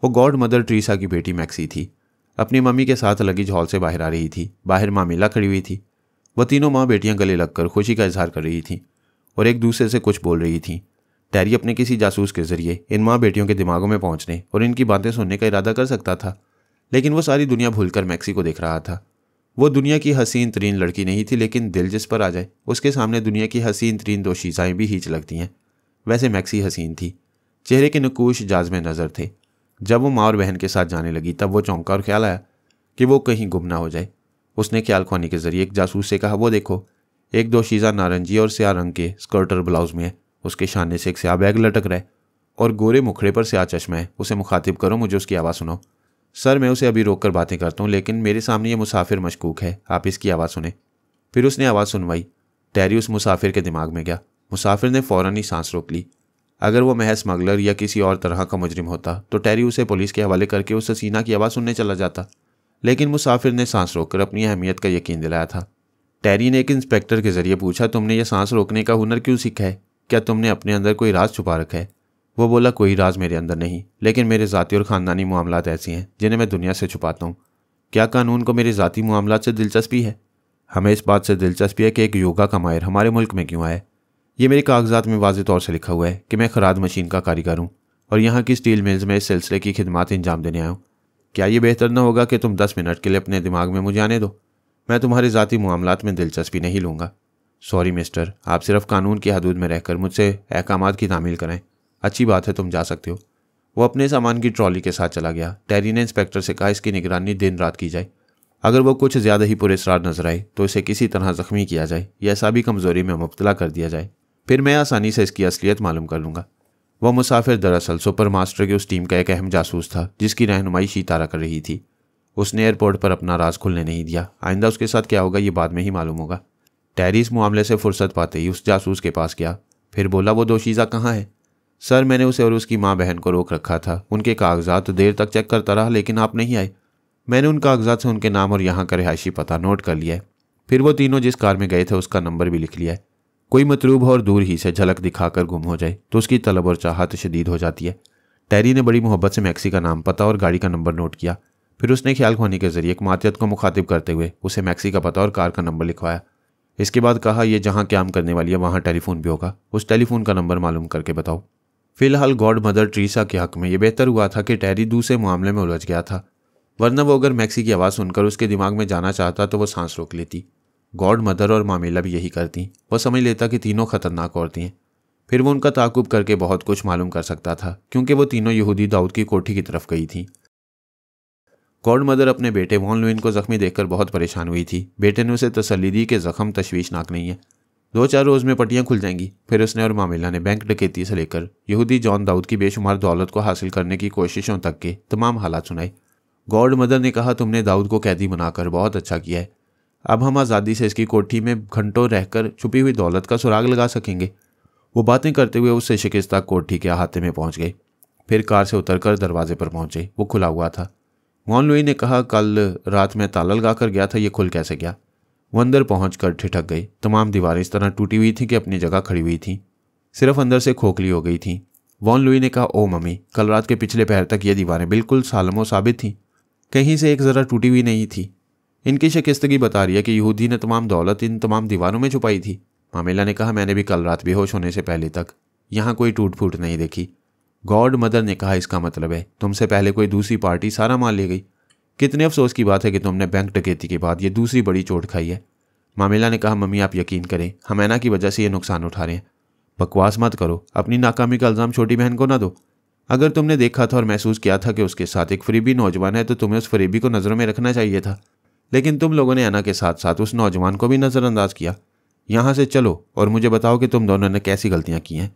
वो गॉड मदर ट्रीसा की बेटी मैक्सी थी। अपनी मम्मी के साथ लगेज हॉल से बाहर आ रही थी। बाहर मामिला खड़ी हुई थी। वह तीनों माँ बेटियां गले लगकर खुशी का इजहार कर रही थीं और एक दूसरे से कुछ बोल रही थीं। टेरी अपने किसी जासूस के जरिए इन माँ बेटियों के दिमागों में पहुंचने और इनकी बातें सुनने का इरादा कर सकता था, लेकिन वो सारी दुनिया भूलकर मैक्सी को देख रहा था। वो दुनिया की हसीन तरीन लड़की नहीं थी, लेकिन दिल जिस पर आ जाए उसके सामने दुनिया की हसीन तरीन दोशीज़ाएँ भी हीच लगती हैं। वैसे मैक्सी हसीन थी। चेहरे के नकूश जाज़ में नज़र थे। जब वो माँ और बहन के साथ जाने लगी तब वो चौंका और ख्याल आया कि वो कहीं गुम ना हो जाए। उसने ख्याल ख्वानी के जरिए एक जासूस से कहा, वो देखो, एक दोशीज़ा नारंगी और स्याह रंग के स्कर्ट और ब्लाउज में है। उसके शाने से एक स्याह बैग लटक रहा है और गोरे मुखड़े पर स्याह चश्मा है। उसे मुखातिब करो, मुझे उसकी आवाज़ सुनो। सर मैं उसे अभी रोक कर बातें करता हूँ, लेकिन मेरे सामने ये मुसाफिर मशकूक है, आप इसकी आवाज़ सुने। फिर उसने आवाज़ सुनवाई। टैरी उस मुसाफिर के दिमाग में गया। मुसाफिर ने फ़ौरन ही सांस रोक ली। अगर वो महज स्मगलर या किसी और तरह का मुजरिम होता तो टैरी उसे पुलिस के हवाले करके उस हसीना की आवाज़ सुनने चला जाता, लेकिन मुसाफिर ने सांस रोककर अपनी अहमियत का यकीन दिलाया था। टैरी ने एक इंस्पेक्टर के जरिए पूछा, तुमने यह सांस रोकने का हुनर क्यों सीखा है? क्या तुमने अपने अंदर कोई राज छुपा रखा है? वो बोला, कोई राज मेरे अंदर नहीं, लेकिन मेरे ज़ाती और ख़ानदानी मामलात ऐसी हैं जिन्हें मैं दुनिया से छुपाता हूँ। क्या कानून को मेरे ज़ाती मामलात से दिलचस्पी है? हमें इस बात से दिलचस्पी है कि एक योगा का माहिर हमारे मुल्क में क्यों आए। ये मेरे कागजात में वाज़ेह तौर से लिखा हुआ है कि मैं खराद मशीन का कारीगर हूँ और यहाँ की स्टील मिल्स में इस सिलसिले की खिदमात अंजाम देने आया हूँ। क्या ये बेहतर न होगा कि तुम 10 मिनट के लिए अपने दिमाग में मुझे आने दो? मैं तुम्हारे ज़ाती मामलात में दिलचस्पी नहीं लूँगा। सॉरी मिस्टर, आप सिर्फ कानून की हदूद में रहकर मुझसे अहकामात की तामील करें। अच्छी बात है, तुम जा सकते हो। वो अपने सामान की ट्रॉली के साथ चला गया। टैरी ने इंस्पेक्टर से कहा, इसकी निगरानी दिन रात की जाए। अगर वो कुछ ज़्यादा ही पुरस्कार नजर आए तो इसे किसी तरह ज़ख्मी किया जाए या ऐसा भी कमज़ोरी में मुब्तला कर दिया जाए, फिर मैं आसानी से इसकी असलियत मालूम कर लूँगा। वह मुसाफिर दरअसल सुपर मास्टर की उस टीम का एक अहम जासूस था जिसकी रहनुमाई शीतारा कर रही थी। उसने एयरपोर्ट पर अपना राज खुलने नहीं दिया। आइंदा उसके साथ क्या होगा ये बाद में ही मालूम होगा। टैरी इस मामले से फुर्सत पाते ही उस जासूस के पास गया। फिर बोला, वो दोशीज़ा कहाँ है? सर मैंने उसे और उसकी माँ बहन को रोक रखा था। उनके कागजात देर तक चेक करता रहा, लेकिन आप नहीं आए। मैंने उन कागजात से उनके नाम और यहाँ का रिहायशी पता नोट कर लिया है। फिर वो तीनों जिस कार में गए थे उसका नंबर भी लिख लिया है। कोई मतलूब हो और दूर ही से झलक दिखाकर गुम हो जाए तो उसकी तलब और चाहत शदीद हो जाती है। टैरी ने बड़ी मोहब्बत से मैक्सी का नाम, पता और गाड़ी का नंबर नोट किया। फिर उसने ख्याल खोने के जरिए एक मातियत को मुखातिब करते हुए उसे मैक्सी का पता और कार का नंबर लिखवाया। इसके बाद कहा, यह जहाँ क्याम करने वाली है वहाँ टेलीफोन भी होगा, उस टेलीफोन का नंबर मालूम करके बताओ। फिलहाल गॉड मदर ट्रीसा के हक में यह बेहतर हुआ था कि टैरी दूसरे मामले में उलझ गया था, वरना वो अगर मैक्सी की आवाज़ सुनकर उसके दिमाग में जाना चाहता तो वो सांस रोक लेती। गॉड मदर और मामेला भी यही करती। वह समझ लेता कि तीनों खतरनाक औरतें हैं। फिर वो उनका ताकुब करके बहुत कुछ मालूम कर सकता था, क्योंकि वो तीनों यहूदी दाऊद की कोठी की तरफ गई थी। गॉड मदर अपने बेटे वॉन लुइन को जख्मी देखकर बहुत परेशान हुई थी। बेटे ने उसे तसल्ली दी कि जख्म तशवीशनाक नहीं है, 2-4 रोज़ में पट्टियाँ खुल जाएंगी। फिर उसने और मामेला ने बैंक डकैती से लेकर यहूदी जॉन दाऊद की बेशुमार दौलत को हासिल करने की कोशिशों तक के तमाम हालात सुनाए। गॉड मदर ने कहा, तुमने दाऊद को कैदी बनाकर बहुत अच्छा किया है। अब हम आज़ादी से इसकी कोठी में घंटों रहकर छुपी हुई दौलत का सुराग लगा सकेंगे। वो बातें करते हुए उससे शिकस्ता कोठी के अहाते में पहुंच गए। फिर कार से उतरकर दरवाजे पर पहुंचे। वो खुला हुआ था। वॉन लुई ने कहा, कल रात में ताला लगा कर गया था, ये खुल कैसे गया? वो अंदर पहुंचकर ठिठक गई। तमाम दीवारें इस तरह टूटी हुई थी कि अपनी जगह खड़ी हुई थी, सिर्फ अंदर से खोखली हो गई थी। वॉन लुई ने कहा, ओ मम्मी, कल रात के पिछले पहर तक ये दीवारें बिल्कुल सालमो साबित थीं, कहीं से एक ज़रा टूटी हुई नहीं थी। इनकी शिकस्तगी बता रही है कि यहूदी ने तमाम दौलत इन तमाम दीवारों में छुपाई थी। मामेला ने कहा, मैंने भी कल रात बेहोश होने से पहले तक यहाँ कोई टूट फूट नहीं देखी। गॉड मदर ने कहा, इसका मतलब है तुमसे पहले कोई दूसरी पार्टी सारा माल ले गई। कितने अफसोस की बात है कि तुमने बैंक डकैती के बाद ये दूसरी बड़ी चोट खाई है। मामेला ने कहा, मम्मी आप यकीन करें, हम ऐना की वजह से ये नुकसान उठा रहे हैं। बकवास मत करो, अपनी नाकामी का इल्ज़ाम छोटी बहन को ना दो। अगर तुमने देखा था और महसूस किया था कि उसके साथ एक फरीबी नौजवान है तो तुम्हें उस फरीबी को नज़रों में रखना चाहिए था, लेकिन तुम लोगों ने ऐना के साथ साथ उस नौजवान को भी नज़रअंदाज किया। यहाँ से चलो और मुझे बताओ कि तुम दोनों ने कैसी गलतियाँ की हैं।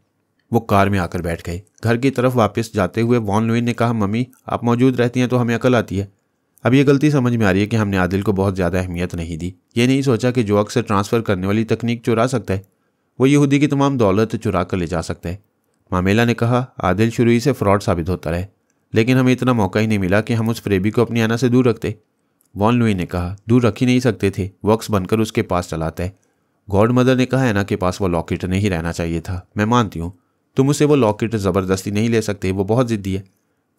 वो कार में आकर बैठ गए। घर की तरफ वापस जाते हुए वॉन लुई ने कहा, मम्मी आप मौजूद रहती हैं तो हमें अकल आती है। अब ये गलती समझ में आ रही है कि हमने आदिल को बहुत ज़्यादा अहमियत नहीं दी। ये नहीं सोचा कि जो अक्सर ट्रांसफ़र करने वाली तकनीक चुरा सकता है वो यहूदी की तमाम दौलत चुरा कर ले जा सकता है। मामेला ने कहा, आदिल शुरू ही से फ्रॉड साबित होता रहे, लेकिन हमें इतना मौका ही नहीं मिला कि हम उस फरेबी को अपनी ऐना से दूर रखते। वॉन लुई ने कहा, दूर रख ही नहीं सकते थे, वक्स बनकर उसके पास चलाता है। गॉड मदर ने कहा, ऐना के पास वो लॉकेट नहीं रहना चाहिए था। मैं मानती हूँ तुम उसे वो लॉकेट ज़बरदस्ती नहीं ले सकते, वो बहुत ज़िद्दी है।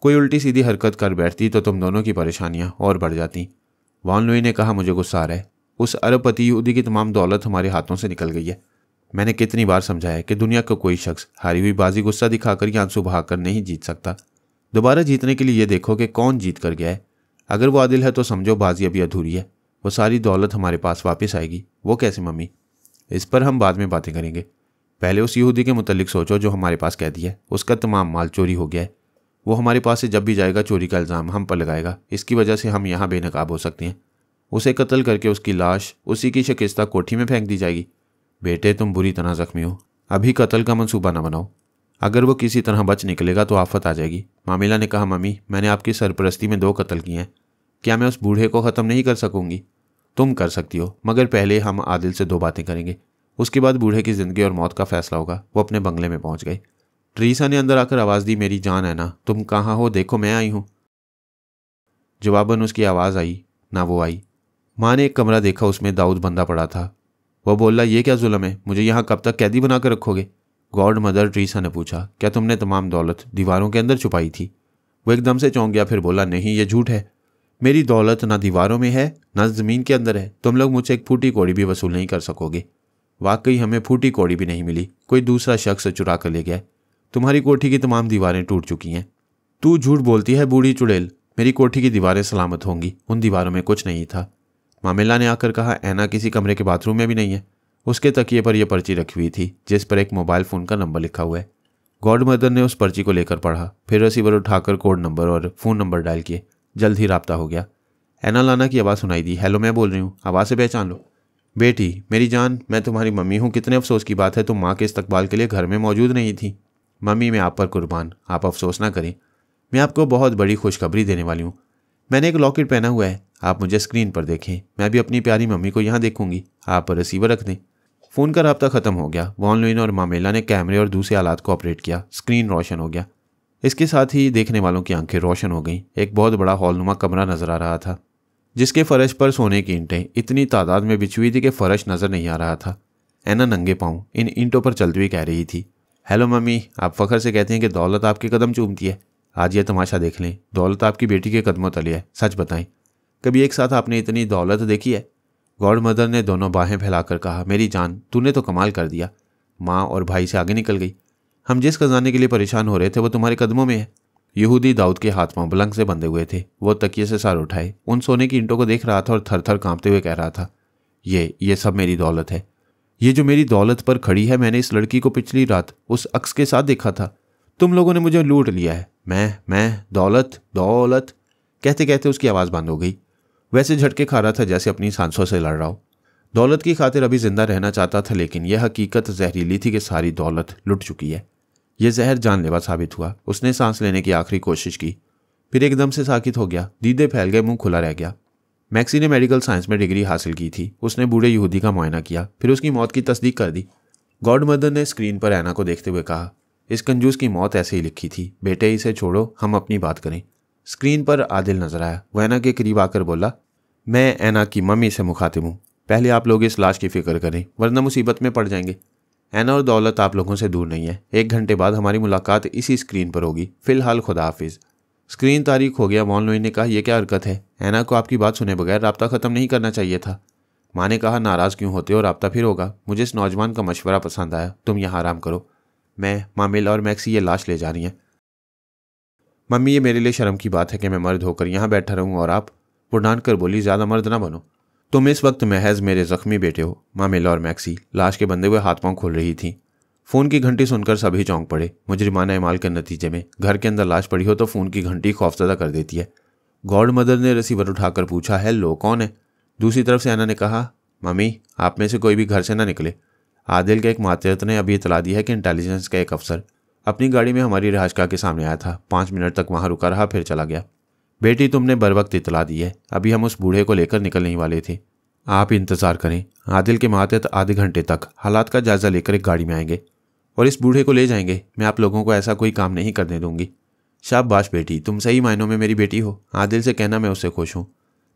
कोई उल्टी सीधी हरकत कर बैठती तो तुम दोनों की परेशानियाँ और बढ़ जाती। वॉन लुई ने कहा, मुझे गुस्सा आ रहा है। उस अरबपति यहूदी की तमाम दौलत हमारे हाथों से निकल गई है। मैंने कितनी बार समझाया कि दुनिया का कोई शख्स हारी हुई बाजी गुस्सा दिखाकर या आंसू बहाकर नहीं जीत सकता। दोबारा जीतने के लिए ये देखो कि कौन जीत कर गया है। अगर वो आदिल है तो समझो बाजी अभी अधूरी है। वो सारी दौलत हमारे पास वापस आएगी। वो कैसे मम्मी? इस पर हम बाद में बातें करेंगे। पहले उस यहूदी के मुतल्लिक सोचो जो हमारे पास कह दिया है। उसका तमाम माल चोरी हो गया है। वो हमारे पास से जब भी जाएगा चोरी का इल्ज़ाम हम पर लगाएगा। इसकी वजह से हम यहाँ बेनकाब हो सकते हैं। उसे कत्ल करके उसकी लाश उसी की शिकस्ता कोठी में फेंक दी जाएगी। बेटे तुम बुरी तरह जख्मी हो, अभी कत्ल का मंसूबा न बनाओ। अगर वो किसी तरह बच निकलेगा तो आफत आ जाएगी। मामिला ने कहा, मम्मी मैंने आपकी सरपरस्ती में 2 कत्ल किए हैं, क्या मैं उस बूढ़े को ख़त्म नहीं कर सकूंगी? तुम कर सकती हो, मगर पहले हम आदिल से 2 बातें करेंगे, उसके बाद बूढ़े की ज़िंदगी और मौत का फैसला होगा। वो अपने बंगले में पहुंच गए। ट्रीसा ने अंदर आकर आवाज़ दी, मेरी जान है ना, तुम कहाँ हो? देखो मैं आई हूँ। जवाबन उसकी आवाज़ आई ना वो आई। माँ ने एक कमरा देखा, उसमें दाऊद बंदा पड़ा था। वो बोला, ये क्या जुल्म है, मुझे यहाँ कब तक कैदी बना कर रखोगे? गॉड मदर ट्रीसा ने पूछा, क्या तुमने तमाम दौलत दीवारों के अंदर छुपाई थी? वो एकदम से चौंक गया, फिर बोला, नहीं ये झूठ है, मेरी दौलत ना दीवारों में है ना ज़मीन के अंदर है। तुम लोग मुझसे एक फूटी कौड़ी भी वसूल नहीं कर सकोगे। वाकई हमें फूटी कौड़ी भी नहीं मिली, कोई दूसरा शख्स चुरा कर ले गया। तुम्हारी कोठी की तमाम दीवारें टूट चुकी हैं। तू झूठ बोलती है बूढ़ी चुड़ैल, मेरी कोठी की दीवारें सलामत होंगी, उन दीवारों में कुछ नहीं था। मामिला ने आकर कहा, ऐना किसी कमरे के बाथरूम में भी नहीं है। उसके तकिए पर यह पर्ची रखी हुई थी जिस पर एक मोबाइल फ़ोन का नंबर लिखा हुआ है। गॉड मदर ने उस पर्ची को लेकर पढ़ा, फिर रिसीवर उठाकर कोड नंबर और फ़ोन नंबर डायल किए। जल्द ही राब्ता हो गया। ऐना लाना की आवाज़ सुनाई दी, हेलो मैं बोल रही हूँ, आवाज़ से पहचान लो। बेटी मेरी जान, मैं तुम्हारी मम्मी हूँ। कितने अफसोस की बात है तुम माँ के इस्तकबाल के लिए घर में मौजूद नहीं थी। मम्मी मैं आप पर कुर्बान, आप अफसोस ना करें, मैं आपको बहुत बड़ी खुशखबरी देने वाली हूँ। मैंने एक लॉकेट पहना हुआ है, आप मुझे स्क्रीन पर देखें, मैं भी अपनी प्यारी मम्मी को यहाँ देखूंगी। आप रिसीवर रख दें। फ़ोन का राब्ता ख़त्म हो गया। वॉन लुइन और मामेला ने कैमरे और दूसरे आलात को ऑपरेट किया। स्क्रीन रोशन हो गया। इसके साथ ही देखने वालों की आंखें रोशन हो गईं। एक बहुत बड़ा हॉलनुमा कमरा नजर आ रहा था जिसके फर्श पर सोने की ईंटें इतनी तादाद में बिछी हुई थी कि फर्श नजर नहीं आ रहा था। ऐना नंगे पांव इन ईंटों पर चलती हुई कह रही थी, हेलो मम्मी, आप फ़ख्र से कहते हैं कि दौलत आपके कदम चूमती है। आज यह तमाशा देख लें, दौलत आपकी बेटी के कदमों तले है। सच बताएं, कभी एक साथ आपने इतनी दौलत देखी है? गॉड मदर ने दोनों बाहें फैलाकर कहा, मेरी जान तूने तो कमाल कर दिया। माँ और भाई से आगे निकल गई। हम जिस खजाने के लिए परेशान हो रहे थे वो तुम्हारे कदमों में है। यहूदी दाऊद के हाथ पांव बुलंद से बंधे हुए थे। वो तकिए से सर उठाए उन सोने की ईंटों को देख रहा था और थर थर कांपते हुए कह रहा था, ये सब मेरी दौलत है। ये जो मेरी दौलत पर खड़ी है, मैंने इस लड़की को पिछली रात उस अक्स के साथ देखा था। तुम लोगों ने मुझे लूट लिया है। मैं दौलत दौलत कहते कहते उसकी आवाज़ बंद हो गई। वैसे झटके खा रहा था जैसे अपनी सांसों से लड़ रहा हो। दौलत की खातिर अभी जिंदा रहना चाहता था, लेकिन यह हकीकत जहरीली थी कि सारी दौलत लुट चुकी है। यह जहर जानलेवा साबित हुआ। उसने सांस लेने की आखिरी कोशिश की, फिर एकदम से साकित हो गया। दीदे फैल गए, मुंह खुला रह गया। मैक्सी ने मेडिकल साइंस में डिग्री हासिल की थी। उसने बूढ़े यहूदी का मुआयना किया, फिर उसकी मौत की तस्दीक कर दी। गॉड मदर ने स्क्रीन पर ऐना को देखते हुए कहा, इस कंजूस की मौत ऐसे ही लिखी थी। बेटे इसे छोड़ो, हम अपनी बात करें। स्क्रीन पर आदिल नजर आया। वह ऐना के करीब आकर बोला, मैं ऐना की मम्मी से मुखातिब हूँ। पहले आप लोग इस लाश की फिक्र करें, वरना मुसीबत में पड़ जाएंगे। ऐना और दौलत आप लोगों से दूर नहीं है। 1 घंटे बाद हमारी मुलाकात इसी स्क्रीन पर होगी। फिलहाल खुदा हाफिज। स्क्रीन तारीख हो गया। वॉन लुइन ने कहा, यह क्या हरकत है? ऐना को आपकी बात सुने बगैर राब्ता ख़त्म नहीं करना चाहिए था। माँ ने कहा, नाराज़ क्यों होते हो, राब्ता फिर होगा। मुझे इस नौजवान का मशवरा पसंद आया। तुम यहाँ आराम करो, मैं मामिल और मैक्सी ये लाश ले जा रही हैं। मम्मी, ये मेरे लिए शर्म की बात है कि मैं मर्द होकर यहाँ बैठा रहूँ और आप। वो डांट कर बोली, ज़्यादा मर्द ना बनो, तुम इस वक्त महज मेरे जख्मी बेटे हो। मामिला और मैक्सी लाश के बंधे हुए हाथ पांव खोल रही थी। फ़ोन की घंटी सुनकर सभी चौंक पड़े। मुजरिमाना इमाल के नतीजे में घर के अंदर लाश पड़ी हो तो फ़ोन की घंटी खौफजदा कर देती है। गॉड मदर ने रिसीवर उठाकर पूछा, हेलो कौन है? दूसरी तरफ से ऐना ने कहा, मम्मी आप में से कोई भी घर से ना निकले। आदिल के एक मातहत ने अभी इतला दी है कि इंटेलिजेंस का एक अफसर अपनी गाड़ी में हमारी रिहाइशगाह के सामने आया था। 5 मिनट तक वहाँ रुका रहा, फिर चला गया। बेटी तुमने बर वक्त इतला दी है। अभी हम उस बूढ़े को लेकर निकलने ही वाले थे। आप इंतज़ार करें। आदिल के मातहत आधे घंटे तक हालात का जायज़ा लेकर एक गाड़ी में आएंगे और इस बूढ़े को ले जाएंगे। मैं आप लोगों को ऐसा कोई काम नहीं करने दूंगी। शाबाश बेटी, तुम सही मायनों में मेरी बेटी हो। आदिल से कहना मैं उससे खुश हूँ।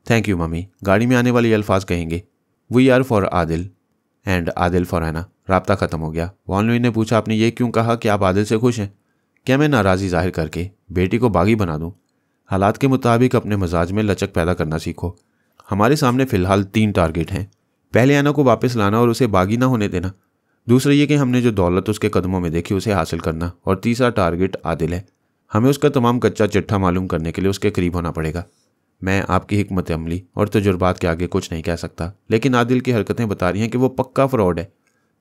Thank you mummy. गाड़ी में आने वाले अल्फाज कहेंगे, we are for Adil and Adil for Aina. राब्ता ख़त्म हो गया। वॉन लुइन ने पूछा, आपने ये क्यों कहा कि आप आदिल से खुश हैं? क्या मैं नाराज़ी जाहिर करके बेटी को बागी बना दूँ? हालात के मुताबिक अपने मजाज में लचक पैदा करना सीखो। हमारे सामने फ़िलहाल 3 टारगेट हैं। पहले ऐना को वापस लाना और उसे बागी ना होने देना। दूसरा ये कि हमने जो दौलत उसके कदमों में देखी उसे हासिल करना। और तीसरा टारगेट आदिल है। हमें उसका तमाम कच्चा चिट्ठा मालूम करने के लिए उसके करीब होना पड़ेगा। मैं आपकी हिकमत अमली और तजुर्बात के आगे कुछ नहीं कह सकता, लेकिन आदिल की हरकतें बता रही हैं कि वो पक्का फ्रॉड है।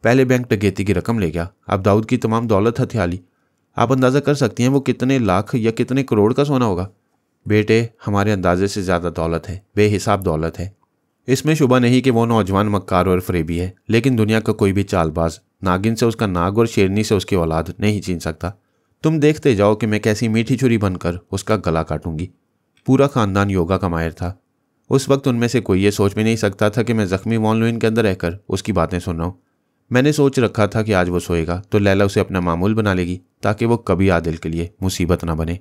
पहले बैंक डकैती की रकम ले गया, अब दाऊद की तमाम दौलत हथिया ली। आप अंदाज़ा कर सकती हैं वो कितने लाख या कितने करोड़ का सोना होगा। बेटे हमारे अंदाजे से ज़्यादा दौलत है, बेहिसाब दौलत है। इसमें शुबा नहीं कि वो नौजवान मक्कार और फरेबी है, लेकिन दुनिया का कोई भी चालबाज नागिन से उसका नाग और शेरनी से उसकी औलाद नहीं छीन सकता। तुम देखते जाओ कि मैं कैसी मीठी छुरी बनकर उसका गला काटूंगी। पूरा खानदान योगा का माहिर था। उस वक्त उनमें से कोई ये सोच भी नहीं सकता था कि मैं जख्मी वॉन लुइन के अंदर रहकर उसकी बातें सुन रहा हूँ। मैंने सोच रखा था कि आज वो सोएगा तो लैला उसे अपना मामूल बना लेगी ताकि वो कभी आदिल के लिए मुसीबत ना बने।